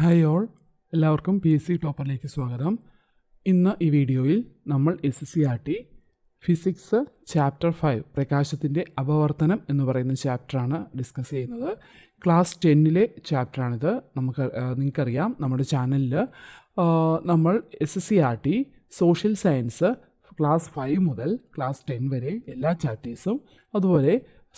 Hi all, എല്ലാവർക്കും PSC ടോപ്പറിലേക്ക് സ്വാഗതം. ഇന്ന് ഈ വീഡിയോയിൽ നമ്മൾ SSCRT ഫിസിക്സ് ചാപ്റ്റർ 5 പ്രകാശത്തിൻ്റെ അപവർത്തനം എന്ന് പറയുന്ന ചാപ്റ്ററാണ് ഡിസ്കസ് ചെയ്യുന്നത്. ക്ലാസ് 10ലെ ചാപ്റ്ററാണിത്. നിങ്ങൾക്കറിയാം, നമ്മുടെ ചാനലിൽ നമ്മൾ SSCRT സോഷ്യൽ സയൻസ് ക്ലാസ് 5 മുതൽ ക്ലാസ് 10 വരെ എല്ലാ ചാപ്റ്റേഴ്സും, അതുപോലെ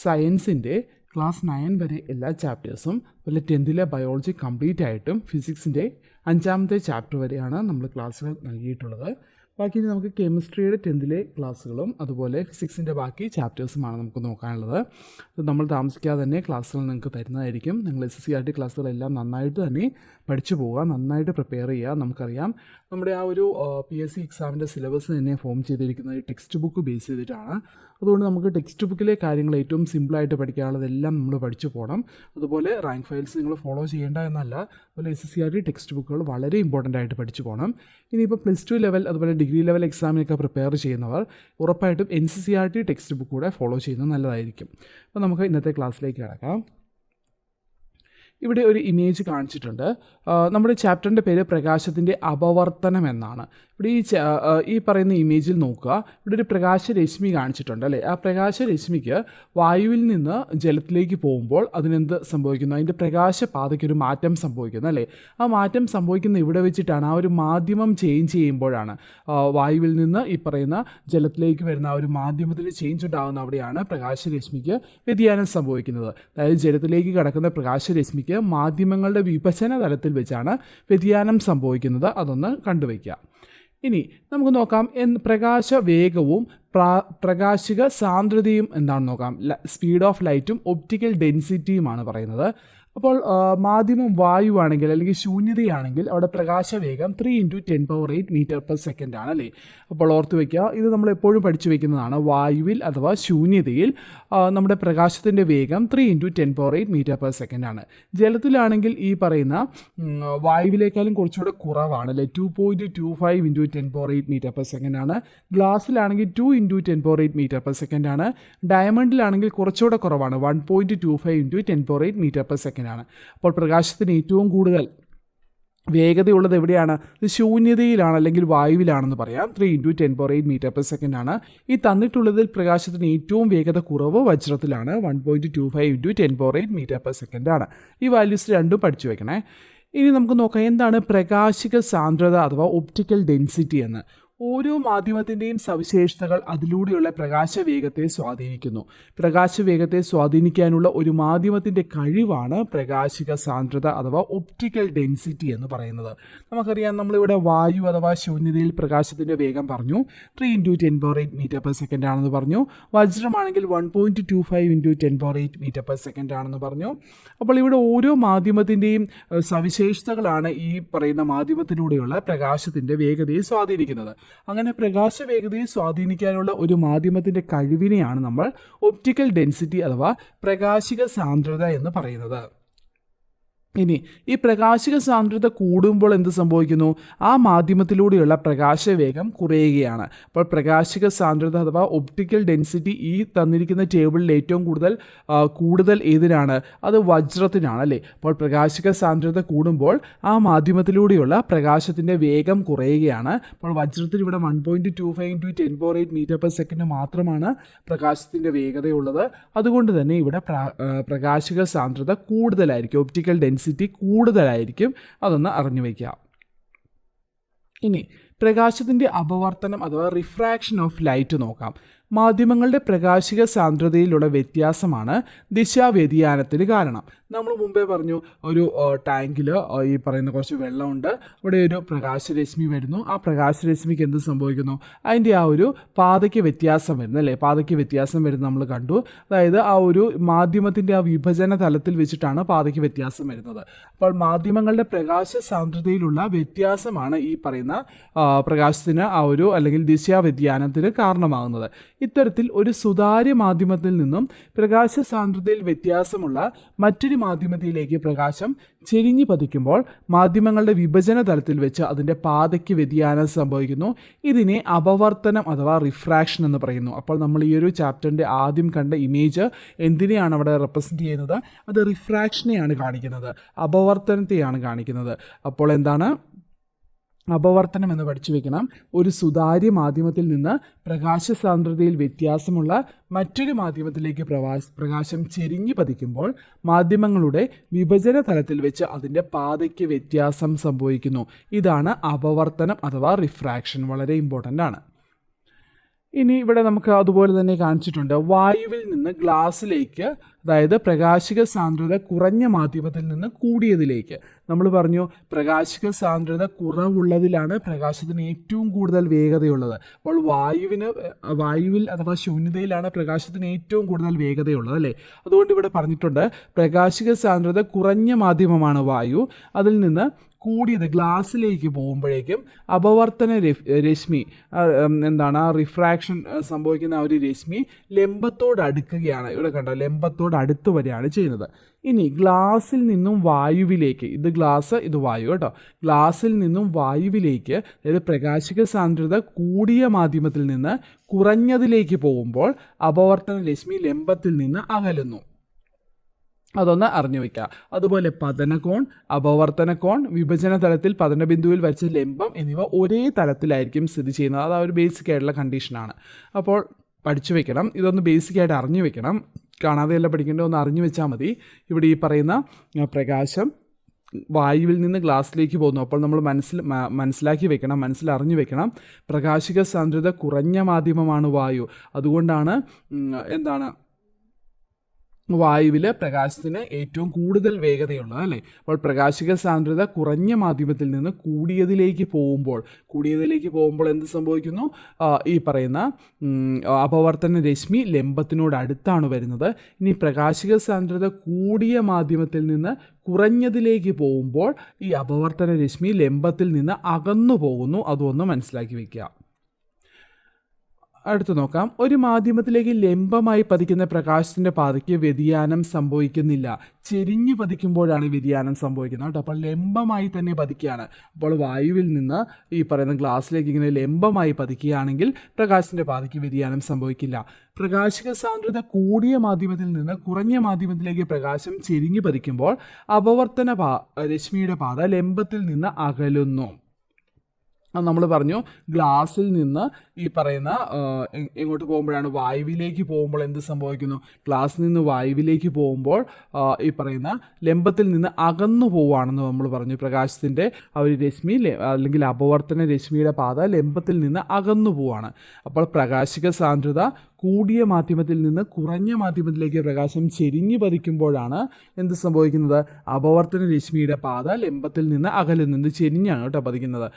സയൻസിൻ്റെ ക്ലാസ് 9 വരെ എല്ലാ ചാപ്റ്റേഴ്സും, അതുപോലെ 10ലെ ബയോളജി കംപ്ലീറ്റ് ആയിട്ടും ഫിസിക്സിൻ്റെ 5ാമത്തെ ചാപ്റ്റർ വരെയാണ് നമ്മൾ ക്ലാസ്സുകൾ നൽകിയിട്ടുള്ളത്. ബാക്കി നമുക്ക് കെമിസ്ട്രിയുടെ 10ലെ ക്ലാസ്സുകളും അതുപോലെ ഫിസിക്സിൻ്റെ ബാക്കി ചാപ്റ്റേഴ്സുമാണ് നമുക്ക് നോക്കാനുള്ളത്. നമ്മൾ താമസിക്കാതെ തന്നെ ക്ലാസ്സുകൾ നിങ്ങൾക്ക് തരുന്നതായിരിക്കും. നിങ്ങൾ SSCRT ക്ലാസ്സുകളെല്ലാം നന്നായിട്ട് തന്നെ പഠിച്ചു പോവുക, നന്നായിട്ട് പ്രിപ്പയർ ചെയ്യുക. നമുക്കറിയാം, നമ്മുടെ ആ ഒരു PSC എക്സാമിൻ്റെ സിലബസ് തന്നെ ഫോം ചെയ്തിരിക്കുന്നത് ടെക്സ്റ്റ് ബുക്ക് ബേസ് ചെയ്തിട്ടാണ്. അതുകൊണ്ട് നമുക്ക് ടെക്സ്റ്റ് ബുക്കിലെ കാര്യങ്ങൾ ഏറ്റവും സിമ്പിളായിട്ട് പഠിക്കാനുള്ളതെല്ലാം നമ്മൾ പഠിച്ചു പോകണം. അതുപോലെ റാങ്ക് ഫയൽസ് നിങ്ങൾ ഫോളോ ചെയ്യേണ്ട എന്നല്ല, അതുപോലെ SSCRT ടെക്സ്റ്റ് ബുക്കുകൾ വളരെ ഇമ്പോർട്ടൻ്റ് ആയിട്ട് പഠിച്ചു പോകണം. ഇനിയിപ്പോൾ +2 ലെവൽ അതുപോലെ ഡിഗ്രി ലെവൽ എക്സാമിനൊക്കെ പ്രിപ്പയർ ചെയ്യുന്നവർ ഉറപ്പായിട്ടും NCERT ടെക്സ്റ്റ് ബുക്ക് കൂടെ ഫോളോ ചെയ്യുന്നത് നല്ലതായിരിക്കും. അപ്പോൾ നമുക്ക് ഇന്നത്തെ ക്ലാസ്സിലേക്ക് കിടക്കാം. ഇവിടെ ഒരു ഇമേജ് കാണിച്ചിട്ടുണ്ട്. നമ്മുടെ ചാപ്റ്ററിൻ്റെ പേര് പ്രകാശത്തിൻ്റെ അപവർത്തനം എന്നാണ്. ഇവിടെ ഈ പറയുന്ന ഇമേജിൽ നോക്കുക, ഇവിടെ ഒരു പ്രകാശരശ്മി കാണിച്ചിട്ടുണ്ട് അല്ലേ. ആ പ്രകാശരശ്മിക്ക് വായുവിൽ നിന്ന് ജലത്തിലേക്ക് പോകുമ്പോൾ അതിനെന്ത് സംഭവിക്കുന്നു? അതിൻ്റെ പ്രകാശപാതയ്ക്കൊരു മാറ്റം സംഭവിക്കുന്നു അല്ലേ. ആ മാറ്റം സംഭവിക്കുന്ന ഇവിടെ വെച്ചിട്ടാണ്. ആ ഒരു മാധ്യമം ചേഞ്ച് ചെയ്യുമ്പോഴാണ് വായുവിൽ നിന്ന് ഈ പറയുന്ന ജലത്തിലേക്ക് വരുന്ന ആ ഒരു മാധ്യമത്തിൽ ചേഞ്ച് ഉണ്ടാകുന്ന അവിടെയാണ് പ്രകാശരശ്മിക്ക് വ്യതിയാനം സംഭവിക്കുന്നത്. അതായത് ജലത്തിലേക്ക് കടക്കുന്ന പ്രകാശരശ്മിക്ക് മാധ്യമങ്ങളുടെ വിഭജന തലത്തിൽ വെച്ചാണ് വ്യതിയാനം സംഭവിക്കുന്നത്. അതൊന്ന് കണ്ടുവയ്ക്കുക. ഇനി നമുക്ക് നോക്കാം, പ്രകാശ വേഗവും പ്രകാശിക സാന്ദ്രതയും എന്താണെന്ന് നോക്കാം. സ്പീഡ് ഓഫ് ലൈറ്റും ഒപ്റ്റിക്കൽ ഡെൻസിറ്റിയുമാണ് പറയുന്നത്. അപ്പോൾ മാധ്യമം വായുവാണെങ്കിൽ അല്ലെങ്കിൽ ശൂന്യതയാണെങ്കിൽ അവിടെ പ്രകാശവേഗം 3 × 10⁸ m/s ആണ് അല്ലേ. അപ്പോൾ ഓർത്ത് വയ്ക്കുക, ഇത് നമ്മൾ എപ്പോഴും പഠിച്ചു വയ്ക്കുന്നതാണ്. വായുവിൽ അഥവാ ശൂന്യതയിൽ നമ്മുടെ പ്രകാശത്തിൻ്റെ വേഗം 3 × 10⁸ m/s ആണ്. ജലത്തിലാണെങ്കിൽ ഈ പറയുന്ന വായുവിലേക്കാളും കുറച്ചുകൂടെ കുറവാണ് അല്ലേ, 2.25 × 10⁸ m/s ആണ്. ഗ്ലാസ്സിലാണെങ്കിൽ 2 × 10⁸ m/s ആണ്. ഡയമണ്ടിലാണെങ്കിൽ കുറച്ചുകൂടെ കുറവാണ്, 1.25 × 10⁸ ആണ്. അപ്പോൾ പ്രകാശത്തിന് ഏറ്റവും കൂടുതൽ വേഗതയുള്ളത് എവിടെയാണ്? ഇത് ശൂന്യതയിലാണ് അല്ലെങ്കിൽ വായുവിലാണെന്ന് പറയാം. 3 × 10⁸ m/s ആണ്. ഈ തന്നിട്ടുള്ളതിൽ പ്രകാശത്തിന് ഏറ്റവും വേഗത കുറവ് വജ്രത്തിലാണ്, 1.25 × 10⁸ ആണ്. ഈ വാല്യൂസ് രണ്ടും പഠിച്ചു വെക്കണേ. ഇനി നമുക്ക് നോക്കാം, എന്താണ് പ്രകാശിക സാന്ദ്രത അഥവാ ഒപ്റ്റിക്കൽ ഡെൻസിറ്റി എന്ന്. ഓരോ മാധ്യമത്തിൻ്റെയും സവിശേഷതകൾ അതിലൂടെയുള്ള പ്രകാശവേഗത്തെ സ്വാധീനിക്കുന്നു. പ്രകാശവേഗത്തെ സ്വാധീനിക്കാനുള്ള ഒരു മാധ്യമത്തിൻ്റെ കഴിവാണ് പ്രകാശിക സാന്ദ്രത അഥവാ ഒപ്റ്റിക്കൽ ഡെൻസിറ്റി എന്ന് പറയുന്നത്. നമുക്കറിയാം, നമ്മളിവിടെ വായു അഥവാ ശൂന്യതയിൽ പ്രകാശത്തിൻ്റെ വേഗം പറഞ്ഞു, 3 × 10⁸ ആണെന്ന് പറഞ്ഞു. വജ്രമാണെങ്കിൽ 1.25 × 10⁸ ആണെന്ന് പറഞ്ഞു. അപ്പോൾ ഇവിടെ ഓരോ മാധ്യമത്തിൻ്റെയും സവിശേഷതകളാണ് ഈ പറയുന്ന മാധ്യമത്തിലൂടെയുള്ള പ്രകാശത്തിൻ്റെ വേഗതയെ സ്വാധീനിക്കുന്നത്. അങ്ങനെ പ്രകാശവേഗതയെ സ്വാധീനിക്കാനുള്ള ഒരു മാധ്യമത്തിൻ്റെ കഴിവിനെയാണ് നമ്മൾ ഒപ്റ്റിക്കൽ ഡെൻസിറ്റി അഥവാ പ്രകാശിക സാന്ദ്രത എന്ന് പറയുന്നത്. ഇനി ഈ പ്രകാശിക സാന്ദ്രത കൂടുമ്പോൾ എന്ത് സംഭവിക്കുന്നു? ആ മാധ്യമത്തിലൂടെയുള്ള പ്രകാശവേഗം കുറയുകയാണ്. അപ്പോൾ പ്രകാശിക സാന്ദ്രത അഥവാ ഒപ്റ്റിക്കൽ ഡെൻസിറ്റി ഈ തന്നിരിക്കുന്ന ടേബിളിൽ ഏറ്റവും കൂടുതൽ ഏതിനാണ്? അത് വജ്രത്തിനാണ് അല്ലേ. അപ്പോൾ പ്രകാശിക സാന്ദ്രത കൂടുമ്പോൾ ആ മാധ്യമത്തിലൂടെയുള്ള പ്രകാശത്തിൻ്റെ വേഗം കുറയുകയാണ്. അപ്പോൾ വജ്രത്തിന് ഇവിടെ 1.25 × 10⁸ മാത്രമാണ് പ്രകാശത്തിൻ്റെ വേഗതയുള്ളത്. അതുകൊണ്ട് തന്നെ ഇവിടെ പ്രകാശിക സാന്ദ്രത കൂടുതലായിരിക്കും, ഒപ്റ്റിക്കൽ ഡെൻസിറ്റി കൂടുതലായിരിക്കും. അതൊന്ന് അറിഞ്ഞു വയ്ക്കുക. ഇനി പ്രകാശത്തിൻ്റെ അപവർത്തനം അഥവാ റിഫ്രാക്ഷൻ ഓഫ് ലൈറ്റ് നോക്കാം. മാധ്യമങ്ങളുടെ പ്രകാശിക സാന്ദ്രതയിലുള്ള വ്യത്യാസമാണ് ദിശാവ്യതിയാനത്തിന് കാരണം. നമ്മൾ മുമ്പേ പറഞ്ഞു, ഒരു ടാങ്കിൽ ഈ പറയുന്ന കുറച്ച് വെള്ളമുണ്ട്, അവിടെ ഒരു പ്രകാശരശ്മി വരുന്നു. ആ പ്രകാശരശ്മിക്ക് എന്ത് സംഭവിക്കുന്നു? അതിൻ്റെ ആ ഒരു പാതയ്ക്ക് വ്യത്യാസം വരുന്നു അല്ലേ. പാതയ്ക്ക് വ്യത്യാസം വരുന്നത് നമ്മൾ കണ്ടു. അതായത് ആ ഒരു മാധ്യമത്തിൻ്റെ ആ വിഭജന തലത്തിൽ വെച്ചിട്ടാണ് പാതയ്ക്ക് വ്യത്യാസം വരുന്നത്. അപ്പോൾ മാധ്യമങ്ങളുടെ പ്രകാശ സാന്ദ്രതയിലുള്ള വ്യത്യാസമാണ് ഈ പറയുന്ന പ്രകാശത്തിന് ആ ഒരു അല്ലെങ്കിൽ ദിശാവ്യതിയാനത്തിന് കാരണമാകുന്നത്. ഇത്തരത്തിൽ ഒരു സുതാര്യ മാധ്യമത്തിൽ നിന്നും പ്രകാശ സാന്ദ്രതയിൽ വ്യത്യാസമുള്ള മറ്റൊരു മാധ്യമത്തിലേക്ക് പ്രകാശം ചെരിഞ്ഞു പതിക്കുമ്പോൾ മാധ്യമങ്ങളുടെ വിഭജന തലത്തിൽ വെച്ച് അതിൻ്റെ പാതയ്ക്ക് വ്യതിയാനം സംഭവിക്കുന്നു. ഇതിനെ അപവർത്തനം അഥവാ റിഫ്രാക്ഷൻ എന്ന് പറയുന്നു. അപ്പോൾ നമ്മൾ ഈ ഒരു ചാപ്റ്ററിൻ്റെ ആദ്യം കണ്ട ഇമേജ് എന്തിനെയാണ് അവിടെ റെപ്രസെൻറ്റ് ചെയ്യുന്നത്? അത് റിഫ്രാക്ഷനെയാണ് കാണിക്കുന്നത്, അപവർത്തനത്തെയാണ് കാണിക്കുന്നത്. അപ്പോൾ എന്താണ് അപവർത്തനം എന്ന് പഠിച്ചു വെക്കണം? ഒരു സുതാര്യ മാധ്യമത്തിൽ നിന്ന് പ്രകാശ സാന്ദ്രതയിൽ വ്യത്യാസമുള്ള മറ്റൊരു മാധ്യമത്തിലേക്ക് പ്രകാശം ചെരിഞ്ഞു പതിക്കുമ്പോൾ മാധ്യമങ്ങളുടെ വിഭജന തലത്തിൽ വെച്ച് അതിൻ്റെ പാതയ്ക്ക് വ്യത്യാസം സംഭവിക്കുന്നു. ഇതാണ് അപവർത്തനം അഥവാ റിഫ്രാക്ഷൻ. വളരെ ഇമ്പോർട്ടൻ്റ് ആണ്. ഇനി ഇവിടെ നമുക്ക് അതുപോലെ തന്നെ കാണിച്ചിട്ടുണ്ട്, വായുവിൽ നിന്ന് ഗ്ലാസ്സിലേക്ക്, അതായത് പ്രകാശിക സാന്ദ്രത കുറഞ്ഞ മാധ്യമത്തിൽ നിന്ന് കൂടിയതിലേക്ക്. നമ്മൾ പറഞ്ഞു പ്രകാശിക സാന്ദ്രത കുറവുള്ളതിലാണ് പ്രകാശത്തിന് ഏറ്റവും കൂടുതൽ വേഗതയുള്ളത്. അപ്പോൾ വായുവിൽ അഥവാ ശൂന്യതയിലാണ് പ്രകാശത്തിന് ഏറ്റവും കൂടുതൽ വേഗതയുള്ളത്, അല്ലേ? അതുകൊണ്ട് ഇവിടെ പറഞ്ഞിട്ടുണ്ട് പ്രകാശിക സാന്ദ്രത കുറഞ്ഞ മാധ്യമമാണ് വായു. അതിൽ നിന്ന് കൂടിയത് ഗ്ലാസ്സിലേക്ക് പോകുമ്പോഴേക്കും അപവർത്തന രശ്മി എന്താണ് ആ റിഫ്രാക്ഷൻ സംഭവിക്കുന്ന ആ ഒരു രശ്മി ലംബത്തോട് അടുക്കുകയാണ്. ഇവിടെ കണ്ടോ, ലംബത്തോട് അടുത്ത് വരികയാണ് ചെയ്യുന്നത്. ഇനി ഗ്ലാസ്സിൽ നിന്നും വായുവിലേക്ക്, ഇത് ഗ്ലാസ് ഇത് വായു കേട്ടോ, ഗ്ലാസ്സിൽ നിന്നും വായുവിലേക്ക്, അതായത് പ്രകാശിക സാന്ദ്രത കൂടിയ മാധ്യമത്തിൽ നിന്ന് കുറഞ്ഞതിലേക്ക് പോകുമ്പോൾ അപവർത്തന രശ്മി ലംബത്തിൽ നിന്ന് അകലുന്നു. അതൊന്ന് അറിഞ്ഞു വയ്ക്കുക. അതുപോലെ പതനകോൺ, അപവർത്തന കോൺ, വിഭജന തലത്തിൽ പതനബിന്ദുവിൽ വെച്ച ലംബം എന്നിവ ഒരേ തലത്തിലായിരിക്കും സ്ഥിതി ചെയ്യുന്നത്. അത് ആ ഒരു ബേസിക് ആയിട്ടുള്ള കണ്ടീഷനാണ്. അപ്പോൾ പഠിച്ചു വെക്കണം, ഇതൊന്ന് ബേസിക്കായിട്ട് അറിഞ്ഞു വെക്കണം. കാണാതെയല്ല പഠിക്കേണ്ടത്, ഒന്ന് അറിഞ്ഞു വെച്ചാൽ മതി. ഇവിടെ ഈ പറയുന്ന പ്രകാശം വായുവിൽ നിന്ന് ഗ്ലാസ്സിലേക്ക് പോകുന്നു. അപ്പോൾ നമ്മൾ മനസ്സിലാക്കി വെക്കണം, മനസ്സിലറിഞ്ഞു വെക്കണം, പ്രകാശിക സാന്ദ്രത കുറഞ്ഞ മാധ്യമമാണ് വായു. അതുകൊണ്ടാണ് എന്താണ് വായുവിൽ പ്രകാശത്തിന് ഏറ്റവും കൂടുതൽ വേഗതയുള്ളത്, അല്ലേ? അപ്പോൾ പ്രകാശിക സാന്ദ്രത കുറഞ്ഞ മാധ്യമത്തിൽ നിന്ന് കൂടിയതിലേക്ക് പോകുമ്പോൾ എന്ത് സംഭവിക്കുന്നു? ഈ പറയുന്ന അപവർത്തന രശ്മി ലംബത്തിനോട് അടുത്താണ് വരുന്നത്. ഇനി പ്രകാശിക സാന്ദ്രത കൂടിയ മാധ്യമത്തിൽ നിന്ന് കുറഞ്ഞതിലേക്ക് പോകുമ്പോൾ ഈ അപവർത്തന രശ്മി ലംബത്തിൽ നിന്ന് അകന്നു പോകുന്നു. അതൊന്ന് മനസ്സിലാക്കി വയ്ക്കുക. അടുത്ത് നോക്കാം. ഒരു മാധ്യമത്തിലേക്ക് ലംബമായി പതിക്കുന്ന പ്രകാശത്തിൻ്റെ പാതയ്ക്ക് വ്യതിയാനം സംഭവിക്കുന്നില്ല. ചെരിഞ്ഞു പതിക്കുമ്പോഴാണ് വ്യതിയാനം സംഭവിക്കുന്നത് കേട്ടോ. അപ്പോൾ ലംബമായി തന്നെ പതിക്കുകയാണ്. അപ്പോൾ വായുവിൽ നിന്ന് ഈ പറയുന്ന ഗ്ലാസ്സിലേക്ക് ഇങ്ങനെ ലംബമായി പതിക്കുകയാണെങ്കിൽ പ്രകാശത്തിൻ്റെ പാതയ്ക്ക് വ്യതിയാനം സംഭവിക്കില്ല. പ്രകാശിക സാന്ദ്രത കൂടിയ മാധ്യമത്തിൽ നിന്ന് കുറഞ്ഞ മാധ്യമത്തിലേക്ക് പ്രകാശം ചെരിഞ്ഞു പതിക്കുമ്പോൾ അപവർത്തന രശ്മിയുടെ പാത ലംബത്തിൽ നിന്ന് അകലുന്നു. നമ്മൾ പറഞ്ഞു ഗ്ലാസ്സിൽ നിന്ന് ഈ പറയുന്ന എങ്ങോട്ട് പോകുമ്പോഴാണ്? വായുവിലേക്ക് പോകുമ്പോൾ എന്ത് സംഭവിക്കുന്നു? ഗ്ലാസ്സിൽ നിന്ന് വായുവിലേക്ക് പോകുമ്പോൾ ഈ പറയുന്ന ലംബത്തിൽ നിന്ന് അകന്നു പോവുകയാണെന്ന് നമ്മൾ പറഞ്ഞു. പ്രകാശത്തിൻ്റെ ആ ഒരു രശ്മി അല്ലെങ്കിൽ അപവർത്തന രശ്മിയുടെ പാത ലംബത്തിൽ നിന്ന് അകന്നു പോവുകയാണ്. അപ്പോൾ പ്രകാശിക സാന്ദ്രത കൂടിയ മാധ്യമത്തിൽ നിന്ന് കുറഞ്ഞ മാധ്യമത്തിലേക്ക് പ്രകാശം ചെരിഞ്ഞു പതിക്കുമ്പോഴാണ് എന്ത് സംഭവിക്കുന്നത്? അപവർത്തന രശ്മിയുടെ പാത ലംബത്തിൽ നിന്ന് അകലുന്നത്, ചെരിഞ്ഞാണ് കേട്ടോ പതിക്കുന്നത്.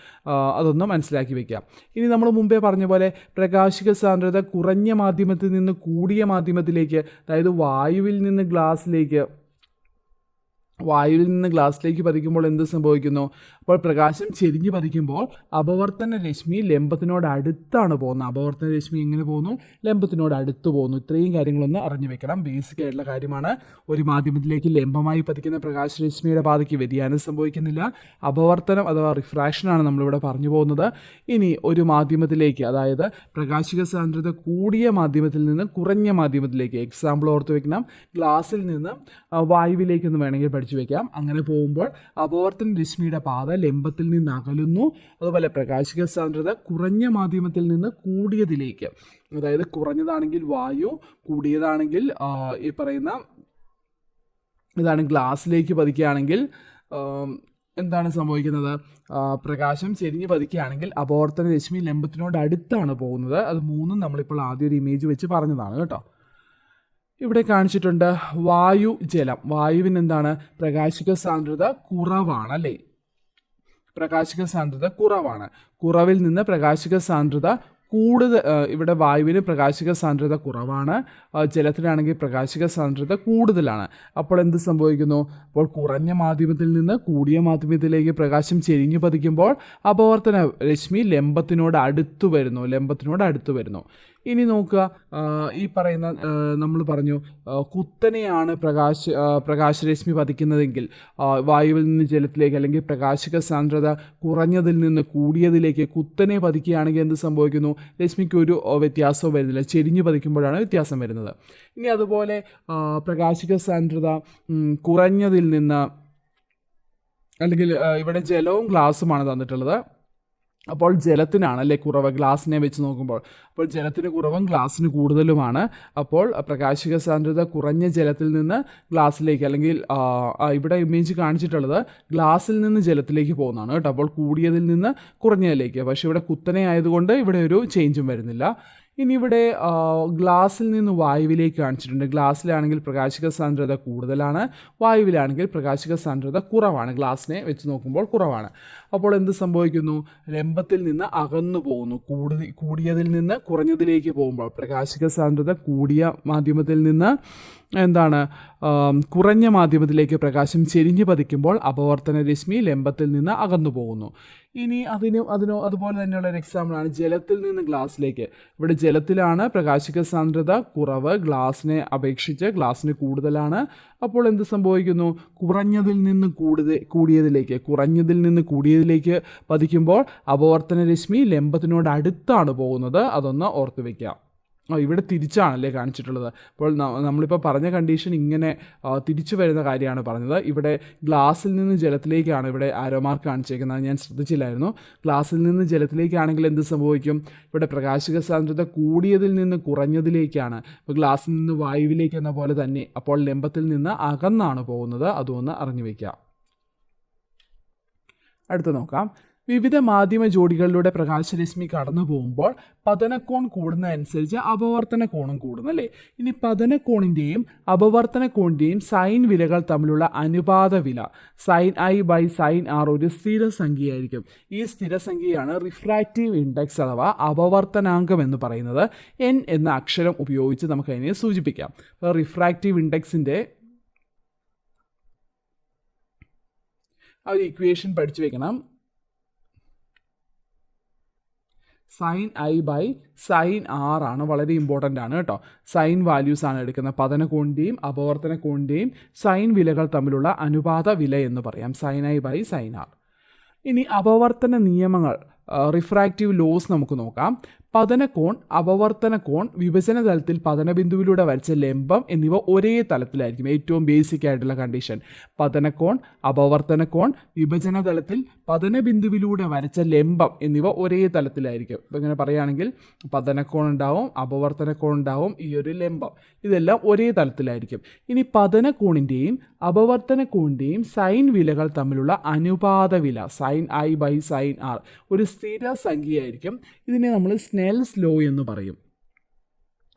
അതൊന്ന് മനസ്സിലാക്കി വെക്കാം. ഇനി നമ്മൾ മുമ്പേ പറഞ്ഞ പോലെ പ്രകാശിക സാന്ദ്രത കുറഞ്ഞ മാധ്യമത്തിൽ നിന്ന് കൂടിയ മാധ്യമത്തിലേക്ക്, അതായത് വായുവിൽ നിന്ന് ഗ്ലാസ്സിലേക്ക് പതിക്കുമ്പോൾ എന്ത് സംഭവിക്കുന്നു? അപ്പോൾ പ്രകാശം ചെരിഞ്ഞ് പതിക്കുമ്പോൾ അപവർത്തന രശ്മി ലംബത്തിനോട് അടുത്താണ് പോകുന്നത്. അപവർത്തന രശ്മി എങ്ങനെ പോകുന്നു? ലംബത്തിനോട് അടുത്ത് പോകുന്നു. ഇത്രയും കാര്യങ്ങളൊന്ന് അറിഞ്ഞു വെക്കണം. ബേസിക് ആയിട്ടുള്ള കാര്യമാണ്. ഒരു മാധ്യമത്തിലേക്ക് ലംബമായി പതിക്കുന്ന പ്രകാശരശ്മിയുടെ പാതയ്ക്ക് വ്യതിയാനം സംഭവിക്കുന്നില്ല. അപവർത്തനം അഥവാ റിഫ്രാക്ഷനാണ് നമ്മളിവിടെ പറഞ്ഞു പോകുന്നത്. ഇനി ഒരു മാധ്യമത്തിലേക്ക്, അതായത് പ്രകാശിക സാന്ദ്രത കൂടിയ മാധ്യമത്തിൽ നിന്ന് കുറഞ്ഞ മാധ്യമത്തിലേക്ക്, എക്സാമ്പിൾ ഓർത്ത് വെക്കണം, ഗ്ലാസ്സിൽ നിന്ന് വായുവിലേക്കെന്ന് വേണമെങ്കിൽ പഠിച്ചു വെക്കാം. അങ്ങനെ പോകുമ്പോൾ അപവർത്തന രശ്മിയുടെ പാത ലംബത്തിൽ നിന്ന് അകലുന്നു. അതുപോലെ പ്രകാശിക സാന്ദ്രത കുറഞ്ഞ മാധ്യമത്തിൽ നിന്ന് കൂടിയതിലേക്ക്, അതായത് കുറഞ്ഞതാണെങ്കിൽ വായു, കൂടിയതാണെങ്കിൽ ഈ പറയുന്ന ഇതാണ് ഗ്ലാസ്സിലേക്ക് പതിക്കുകയാണെങ്കിൽ എന്താണ് സംഭവിക്കുന്നത്? പ്രകാശം ചെരിഞ്ഞ് പതിക്കുകയാണെങ്കിൽ അപവർത്തന രശ്മി ലംബത്തിനോട് അടുത്താണ് പോകുന്നത്. അത് മൂന്നും നമ്മളിപ്പോൾ ആദ്യം ഒരു ഇമേജ് വെച്ച് പറഞ്ഞതാണ് കേട്ടോ. ഇവിടെ കാണിച്ചിട്ടുണ്ട് വായു, ജലം. വായുവിന് എന്താണ്? പ്രകാശിക സാന്ദ്രത കുറവാണ്, അല്ലേ? പ്രകാശിക സാന്ദ്രത കുറവാണ്. കുറവിൽ നിന്ന് പ്രകാശിക സാന്ദ്രത കൂടുതൽ ഇവിടെ വായുവിന് പ്രകാശിക സാന്ദ്രത കുറവാണ്, ജലത്തിലാണെങ്കിൽ പ്രകാശിക സാന്ദ്രത കൂടുതലാണ്. അപ്പോൾ എന്ത് സംഭവിക്കുന്നു? അപ്പോൾ കുറഞ്ഞ മാധ്യമത്തിൽ നിന്ന് കൂടിയ മാധ്യമത്തിലേക്ക് പ്രകാശം ചെരിഞ്ഞു പതിക്കുമ്പോൾ അപവർത്തന രശ്മി ലംബത്തിനോട് അടുത്തു വരുന്നു. ഇനി നോക്കുക, ഈ പറയുന്ന നമ്മൾ പറഞ്ഞു കുത്തനെയാണ് പ്രകാശരശ്മി പതിക്കുന്നതെങ്കിൽ വായുവിൽ നിന്ന് ജലത്തിലേക്ക് അല്ലെങ്കിൽ പ്രകാശിക സാന്ദ്രത കുറഞ്ഞതിൽ നിന്ന് കൂടിയതിലേക്ക് കുത്തനെ പതിക്കുകയാണെങ്കിൽ എന്ത് സംഭവിക്കുന്നു? രശ്മിക്ക് ഒരു വ്യത്യാസവും വരുന്നില്ല, ചെരിഞ്ഞു പതിക്കുമ്പോഴാണ് വ്യത്യാസം വരുന്നത്. ഇനി അതുപോലെ പ്രകാശിക സാന്ദ്രത കുറഞ്ഞതിൽ നിന്ന്, അല്ലെങ്കിൽ ഇവിടെ ജലവും ഗ്ലാസുമാണ് തന്നിട്ടുള്ളത്. അപ്പോൾ ജലത്തിനാണല്ലേ കുറവ് ഗ്ലാസിനെ വെച്ച് നോക്കുമ്പോൾ. അപ്പോൾ ജലത്തിന് കുറവും ഗ്ലാസ്സിന് കൂടുതലുമാണ്. അപ്പോൾ പ്രകാശിക സാന്ദ്രത കുറഞ്ഞ ജലത്തിൽ നിന്ന് ഗ്ലാസ്സിലേക്ക്, അല്ലെങ്കിൽ ഇവിടെ ഇമേജ് കാണിച്ചിട്ടുള്ളത് ഗ്ലാസ്സിൽ നിന്ന് ജലത്തിലേക്ക് പോകുന്നതാണ് കേട്ടോ. അപ്പോൾ കൂടിയതിൽ നിന്ന് കുറഞ്ഞതിലേക്ക്. പക്ഷേ ഇവിടെ കുത്തനെ ആയതുകൊണ്ട് ഇവിടെ ഒരു ചേഞ്ചും വരുന്നില്ല. ഇനി ഇവിടെ ഗ്ലാസ്സിൽ നിന്ന് വായുവിലേക്ക് കാണിച്ചിട്ടുണ്ട്. ഗ്ലാസ്സിലാണെങ്കിൽ പ്രകാശിക സാന്ദ്രത കൂടുതലാണ്, വായുവിലാണെങ്കിൽ പ്രകാശിക സാന്ദ്രത കുറവാണ്. ഗ്ലാസ്സിനെ വെച്ച് നോക്കുമ്പോൾ കുറവാണ്. അപ്പോൾ എന്ത് സംഭവിക്കുന്നു? ലംബത്തിൽ നിന്ന് അകന്നു പോകുന്നു. കൂടിയതിൽ നിന്ന് കുറഞ്ഞതിലേക്ക് പോകുമ്പോൾ പ്രകാശിക സാന്ദ്രത കൂടിയ മാധ്യമത്തിൽ നിന്ന് കുറഞ്ഞ മാധ്യമത്തിലേക്ക് പ്രകാശം ചെരിഞ്ഞു പതിക്കുമ്പോൾ അപവർത്തന രശ്മി ലംബത്തിൽ നിന്ന് അകന്നു പോകുന്നു. ഇനി അതുപോലെ തന്നെയുള്ള ഒരു എക്സാമ്പിളാണ് ജലത്തിൽ നിന്ന് ഗ്ലാസ്സിലേക്ക്. ഇവിടെ ജലത്തിലാണ് പ്രകാശിക സാന്ദ്രത കുറവ്, ഗ്ലാസിനെ അപേക്ഷിച്ച് ഗ്ലാസ്സിന് കൂടുതലാണ്. അപ്പോൾ എന്ത് സംഭവിക്കുന്നു? കുറഞ്ഞതിൽ നിന്ന് കൂടിയതിലേക്ക് പതിക്കുമ്പോൾ അപവർത്തന രശ്മി ലംബത്തിനോട് അടുത്താണ് പോകുന്നത്. അതൊന്ന് ഓർത്ത് വയ്ക്കാം. ഇവിടെ തിരിച്ചാണല്ലേ കാണിച്ചിട്ടുള്ളത്. അപ്പോൾ നമ്മളിപ്പോൾ പറഞ്ഞ കണ്ടീഷൻ ഇങ്ങനെ തിരിച്ചു വരുന്ന കാര്യമാണ് പറഞ്ഞത്. ഇവിടെ ഗ്ലാസ്സിൽ നിന്ന് ജലത്തിലേക്കാണ് ഇവിടെ ആരോ മാർക്ക് കാണിച്ചേക്കുന്നത്, ഞാൻ ശ്രദ്ധിച്ചില്ലായിരുന്നു. ഗ്ലാസ്സിൽ നിന്ന് ജലത്തിലേക്കാണെങ്കിൽ എന്ത് സംഭവിക്കും? ഇവിടെ പ്രകാശിക സാന്ദ്രത കൂടിയതിൽ നിന്ന് കുറഞ്ഞതിലേക്കാണ്. ഇപ്പോൾ ഗ്ലാസ്സിൽ നിന്ന് വായുവിലേക്ക് എന്ന പോലെ തന്നെ. അപ്പോൾ ലംബത്തിൽ നിന്ന് അകന്നാണ് പോകുന്നത്. അതൊന്ന് അറിഞ്ഞു വയ്ക്കാം. അടുത്ത് നോക്കാം. വിവിധ മാധ്യമ ജോഡികളിലൂടെ പ്രകാശരശ്മി കടന്നു പോകുമ്പോൾ പതനക്കോൺ കൂടുന്നതനുസരിച്ച് അപവർത്തന കോണും കൂടുന്നു അല്ലേ. ഇനി പതനക്കോണിൻ്റെയും അപവർത്തന കോണിൻ്റെയും സൈൻ വിലകൾ തമ്മിലുള്ള അനുപാത വില sin i by sin r ഒരു സ്ഥിരസംഖ്യയായിരിക്കും. ഈ സ്ഥിരസംഖ്യയാണ് റിഫ്രാക്റ്റീവ് ഇൻഡെക്സ് അഥവാ അപവർത്തനാങ്കം എന്ന് പറയുന്നത്. n എന്ന അക്ഷരം ഉപയോഗിച്ച് നമുക്കതിനെ സൂചിപ്പിക്കാം. റിഫ്രാക്റ്റീവ് ഇൻഡെക്സിൻ്റെ ഒരു ഇക്വേഷൻ പഠിച്ചു വെക്കണം. sin i by sin r ആണ്, വളരെ ഇമ്പോർട്ടൻ്റ് ആണ് കേട്ടോ. സൈൻ വാല്യൂസ് ആണ് എടുക്കുന്നത്. പതനകോണിൻ്റെയും അപവർത്തന കോണിൻ്റെയും സൈൻ വിലകൾ തമ്മിലുള്ള അനുപാത വില എന്ന് പറയാം, sin i by sin r. ഇനി അപവർത്തന നിയമങ്ങൾ, റിഫ്രാക്റ്റീവ് ലോസ് നമുക്ക് നോക്കാം. പതനകോൺ, അപവർത്തന കോൺ, വിഭജന തലത്തിൽ പതനബിന്ദുവിലൂടെ വരച്ച ലംബം എന്നിവ ഒരേ തലത്തിലായിരിക്കും. ഏറ്റവും ബേസിക് ആയിട്ടുള്ള കണ്ടീഷൻ. പതനകോൺ, അപവർത്തന കോൺ, വിഭജന തലത്തിൽ പതനബിന്ദുവിലൂടെ വരച്ച ലംബം എന്നിവ ഒരേ തലത്തിലായിരിക്കും. ഇപ്പം ഇങ്ങനെ പറയുകയാണെങ്കിൽ പതനകോൺ ഉണ്ടാവും, അപവർത്തന കോൺ ഉണ്ടാവും, ഈ ഒരു ലംബം ഇതെല്ലാം ഒരേ തലത്തിലായിരിക്കും. ഇനി പതനകോണിൻ്റെയും അപവർത്തന കോണിൻ്റെയും സൈൻ വിലകൾ തമ്മിലുള്ള അനുപാത വില sin i by sin r ഒരു സ്ഥിര സംഖ്യയായിരിക്കും. ഇതിനെ നമ്മൾ സ്നെൽസ് ലോ എന്ന് പറയും.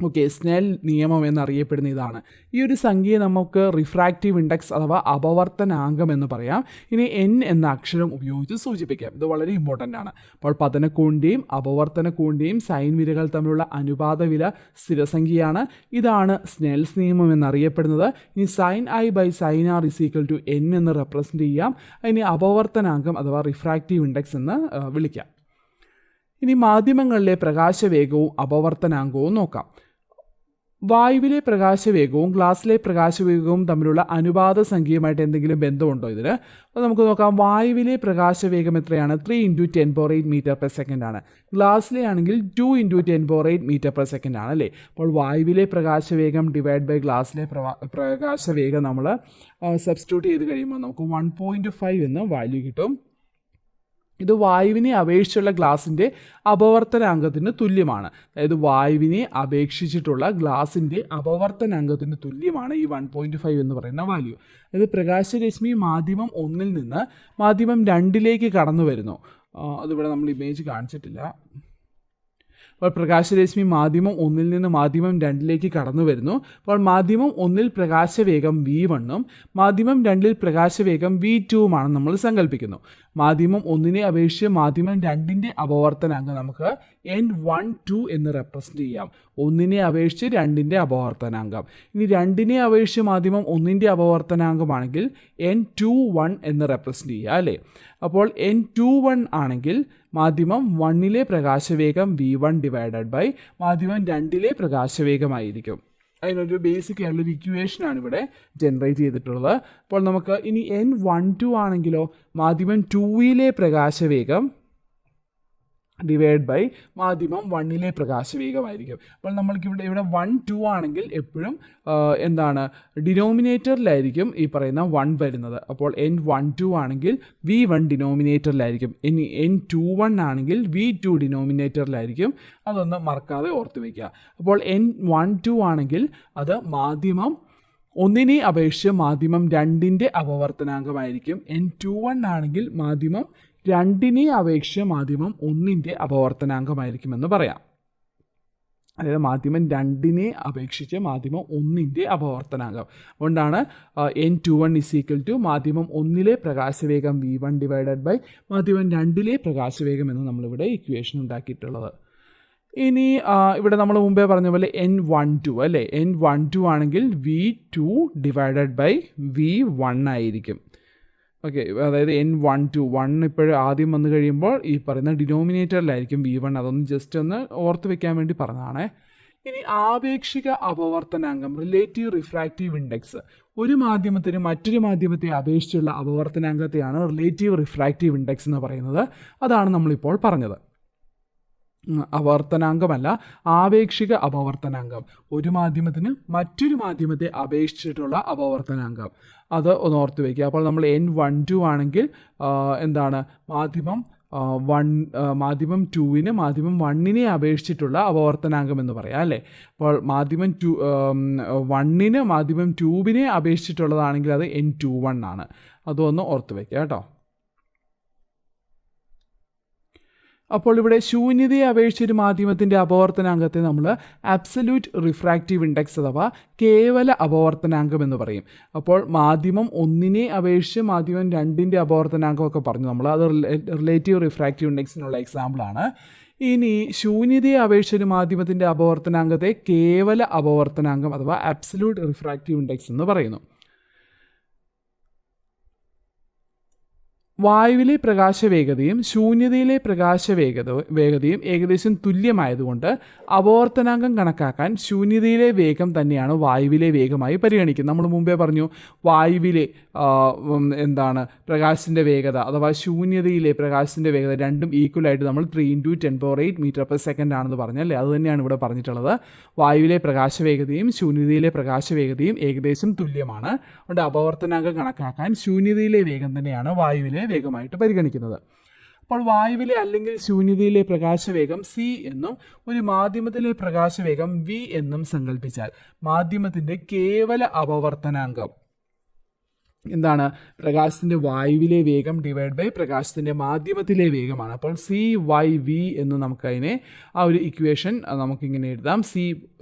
ഓക്കെ, സ്നെൽ നിയമം എന്നറിയപ്പെടുന്ന ഇതാണ്. ഈ ഒരു സംഖ്യയെ നമുക്ക് റിഫ്രാക്റ്റീവ് ഇൻഡെക്സ് അഥവാ അപവർത്തനാങ്കം എന്ന് പറയാം. ഇനി n എന്ന അക്ഷരം ഉപയോഗിച്ച് സൂചിപ്പിക്കാം. ഇത് വളരെ ഇമ്പോർട്ടൻ്റ് ആണ്. അപ്പോൾ പതനകോണിൻ്റെയും അപവർത്തന കോണിൻ്റെയും സൈൻ വിലകൾ തമ്മിലുള്ള അനുപാത വില സ്ഥിരസംഖ്യയാണ്. ഇതാണ് സ്നെൽസ് നിയമം എന്നറിയപ്പെടുന്നത്. ഇനി sin i by sin r is equal to n എന്ന് റെപ്രസെൻറ്റ് ചെയ്യാം. അതിനെ അപവർത്തനാങ്കം അഥവാ റിഫ്രാക്റ്റീവ് ഇൻഡെക്സ് എന്ന് വിളിക്കാം. ഇനി മാധ്യമങ്ങളിലെ പ്രകാശവേഗവും അപവർത്തനാങ്കവും നോക്കാം. വായുവിലെ പ്രകാശവേഗവും ഗ്ലാസ്സിലെ പ്രകാശവേഗവും തമ്മിലുള്ള അനുപാത സംഖ്യയുമായിട്ട് എന്തെങ്കിലും ബന്ധമുണ്ടോ ഇതിന്? അപ്പോൾ നമുക്ക് നോക്കാം. വായുവിലെ പ്രകാശവേഗം എത്രയാണ്? 3 × 10⁸ മീറ്റർ പെർ സെക്കൻഡ് ആണ്. ഗ്ലാസ്സിലെ ആണെങ്കിൽ 2 × 10⁸ മീറ്റർ പെർ സെക്കൻഡ് ആണ് അല്ലേ. അപ്പോൾ വായുവിലെ പ്രകാശവേഗം ഡിവൈഡ് ബൈ ഗ്ലാസ്സിലെ പ്രകാശവേഗം നമ്മൾ സബ്സ്റ്റിറ്റ്യൂട്ട് ചെയ്ത് കഴിയുമ്പോൾ നമുക്ക് 1.5 എന്ന് വാല്യൂ കിട്ടും. ഇത് വായുവിനെ അപേക്ഷിച്ചുള്ള ഗ്ലാസിൻ്റെ അപവർത്തനാങ്കത്തിന് തുല്യമാണ്. അതായത് വായുവിനെ അപേക്ഷിച്ചിട്ടുള്ള ഗ്ലാസിൻ്റെ അപവർത്തനാങ്കത്തിന് തുല്യമാണ് ഈ 1.5 എന്ന് പറയുന്ന വാല്യൂ. അതായത് പ്രകാശരശ്മി മാധ്യമം 1-ൽ നിന്ന് മാധ്യമം 2-ലേക്ക് കടന്നു വരുന്നു. അതിവിടെ നമ്മൾ ഇമേജ് കാണിച്ചിട്ടില്ല. അപ്പോൾ പ്രകാശരശ്മി മാധ്യമം 1 നിന്ന് മാധ്യമം 2 കടന്നു വരുന്നു. അപ്പോൾ മാധ്യമം 1 പ്രകാശവേഗം v1ഉം മാധ്യമം 2 പ്രകാശവേഗം v2ഉമാണെന്ന് നമ്മൾ സങ്കല്പിക്കുന്നു. മാധ്യമം 1 അപേക്ഷിച്ച് മാധ്യമം 2 അപവർത്തനാങ്കം നമുക്ക് n12 എന്ന് റെപ്രസെൻറ്റ് ചെയ്യാം. 1 അപേക്ഷിച്ച് 2 അപവർത്തനാങ്കം. ഇനി 2 അപേക്ഷിച്ച് മാധ്യമം 1 അപവർത്തനാങ്കമാണെങ്കിൽ n21 എന്ന് റെപ്രസെൻറ്റ് ചെയ്യുക അല്ലേ. അപ്പോൾ n21 ആണെങ്കിൽ മാധ്യമം 1 പ്രകാശവേഗം v1 ഡിവൈഡഡ് ബൈ മാധ്യമം 2 പ്രകാശവേഗമായിരിക്കും. അതിനൊരു ബേസിക് ആയിട്ടുള്ളൊരു ഇക്വേഷനാണ് ഇവിടെ ജനറേറ്റ് ചെയ്തിട്ടുള്ളത്. അപ്പോൾ നമുക്ക് ഇനി n12 ആണെങ്കിലോ മാധ്യമം 2 പ്രകാശവേഗം ഡിവൈഡ് ബൈ മാധ്യമം 1 പ്രകാശവേഗമായിരിക്കും. അപ്പോൾ നമ്മൾക്കിവിടെ 1 2 ആണെങ്കിൽ എപ്പോഴും എന്താണ് ഡിനോമിനേറ്ററിലായിരിക്കും ഈ പറയുന്ന 1 വരുന്നത്. അപ്പോൾ n12 ആണെങ്കിൽ v1 ഡിനോമിനേറ്ററിലായിരിക്കും. ഇനി n21 ആണെങ്കിൽ v2 ഡിനോമിനേറ്ററിലായിരിക്കും. അതൊന്ന് മറക്കാതെ ഓർത്ത് വയ്ക്കുക. അപ്പോൾ n12 ആണെങ്കിൽ അത് മാധ്യമം 1 അപേക്ഷിച്ച് മാധ്യമം 2 അപവർത്തനാങ്കമായിരിക്കും. n21 ആണെങ്കിൽ മാധ്യമം 2 അപേക്ഷിച്ച് മാധ്യമം 1 അപവർത്തനാങ്കമായിരിക്കുമെന്ന് പറയാം. അതായത് മാധ്യമം 2 അപേക്ഷിച്ച് മാധ്യമം 1 അപവർത്തനാങ്കം. അതുകൊണ്ടാണ് n21 = മാധ്യമം 1 പ്രകാശവേഗം v1 ഡിവൈഡഡ് ബൈ മാധ്യമം 2 പ്രകാശവേഗം എന്ന് നമ്മളിവിടെ ഇക്വേഷൻ ഉണ്ടാക്കിയിട്ടുള്ളത്. ഇനി ഇവിടെ നമ്മൾ മുമ്പേ പറഞ്ഞ പോലെ n12 അല്ലേ, n12 ആണെങ്കിൽ v2 ഡിവൈഡഡ് ബൈ v1 ആയിരിക്കും. ഓക്കെ, അതായത് n12 ഇപ്പോഴും ആദ്യം വന്നു കഴിയുമ്പോൾ ഈ പറയുന്ന ഡിനോമിനേറ്ററിലായിരിക്കും v1. അതൊന്ന് ജസ്റ്റ് ഒന്ന് ഓർത്ത് വെക്കാൻ വേണ്ടി പറഞ്ഞതാണ്. ഇനി ആപേക്ഷിക അപവർത്തനാങ്കം, റിലേറ്റീവ് റിഫ്രാക്റ്റീവ് ഇൻഡെക്സ്, ഒരു മാധ്യമത്തിന് മറ്റൊരു മാധ്യമത്തെ അപേക്ഷിച്ചുള്ള അപവർത്തനാങ്കത്തെയാണ് റിലേറ്റീവ് റിഫ്രാക്റ്റീവ് ഇൻഡെക്സ് എന്ന് പറയുന്നത്. അതാണ് നമ്മളിപ്പോൾ പറഞ്ഞത്. അപവർത്തനാങ്കമല്ല, ആപേക്ഷിക അപവർത്തനാങ്കം, ഒരു മാധ്യമത്തിന് മറ്റൊരു മാധ്യമത്തെ അപേക്ഷിച്ചിട്ടുള്ള അപവർത്തനാങ്കം. അത് ഒന്ന് ഓർത്ത് വയ്ക്കുക. അപ്പോൾ നമ്മൾ n12 ആണെങ്കിൽ എന്താണ് മാധ്യമം 2 മാധ്യമം 1 അപേക്ഷിച്ചിട്ടുള്ള അപവർത്തനാങ്കം എന്ന് പറയാം അല്ലേ. അപ്പോൾ മാധ്യമം 1 മാധ്യമം 2 അപേക്ഷിച്ചിട്ടുള്ളതാണെങ്കിൽ അത് n21 ആണ്. അതൊന്ന് ഓർത്ത് വയ്ക്കുക കേട്ടോ. അപ്പോൾ ഇവിടെ ശൂന്യതയെ അപേക്ഷിച്ച് ഒരു മാധ്യമത്തിൻ്റെ അപവർത്തനാങ്കത്തെ നമ്മൾ അബ്സല്യൂട്ട് റിഫ്രാക്റ്റീവ് ഇൻഡെക്സ് അഥവാ കേവല അപവർത്തനാങ്കം എന്ന് പറയും. അപ്പോൾ മാധ്യമം 1 അപേക്ഷിച്ച് മാധ്യമം 2 അപവർത്തനാങ്കമൊക്കെ പറഞ്ഞു നമ്മൾ. അത് റിലേറ്റീവ് റിഫ്രാക്റ്റീവ് ഇൻഡെക്സിനുള്ള എക്സാമ്പിളാണ്. ഇനി ശൂന്യതയെ അപേക്ഷിച്ച് ഒരു മാധ്യമത്തിൻ്റെ അപവർത്തനാങ്കത്തെ കേവല അപവർത്തനാങ്കം അഥവാ അബ്സല്യൂട്ട് റിഫ്രാക്റ്റീവ് ഇൻഡെക്സ് എന്ന് പറയുന്നു. വായുവിലെ പ്രകാശവേഗതയും ശൂന്യതയിലെ വേഗതയും ഏകദേശം തുല്യമായതുകൊണ്ട് അപവർത്തനാങ്കം കണക്കാക്കാൻ ശൂന്യതയിലെ വേഗം തന്നെയാണ് വായുവിലെ വേഗമായി പരിഗണിക്കുന്നത്. നമ്മൾ മുമ്പേ പറഞ്ഞു വായുവിലെ പ്രകാശത്തിൻ്റെ വേഗത അഥവാ ശൂന്യതയിലെ പ്രകാശത്തിൻ്റെ വേഗത രണ്ടും ഈക്വലായിട്ട് നമ്മൾ 3 × 10⁸ m/s ആണെന്ന് പറഞ്ഞല്ലേ. അത് തന്നെയാണ് ഇവിടെ പറഞ്ഞിട്ടുള്ളത്. വായുവിലെ പ്രകാശവേഗതയും ശൂന്യതയിലെ പ്രകാശവേഗതയും ഏകദേശം തുല്യമാണ്. അതുകൊണ്ട് അപവർത്തനാങ്കം കണക്കാക്കാൻ ശൂന്യതയിലെ വേഗം തന്നെയാണ് വായുവിലെ വേഗമായിട്ട് പരിഗണിക്കുന്നത്. അപ്പോൾ വായുവിലെ അല്ലെങ്കിൽ ശൂന്യതയിലെ പ്രകാശവേഗം c എന്നും ഒരു മാധ്യമത്തിലെ പ്രകാശവേഗം v എന്നും സങ്കല്പിച്ചാൽ മാധ്യമത്തിൻ്റെ കേവല അപവർത്തനാങ്കം എന്താണ്? പ്രകാശത്തിൻ്റെ വായുവിലെ വേഗം ഡിവൈഡ് ബൈ പ്രകാശത്തിൻ്റെ മാധ്യമത്തിലെ വേഗമാണ്. അപ്പോൾ c/v എന്ന് നമുക്കതിനെ ആ ഒരു ഇക്വേഷൻ നമുക്കിങ്ങനെ എഴുതാം.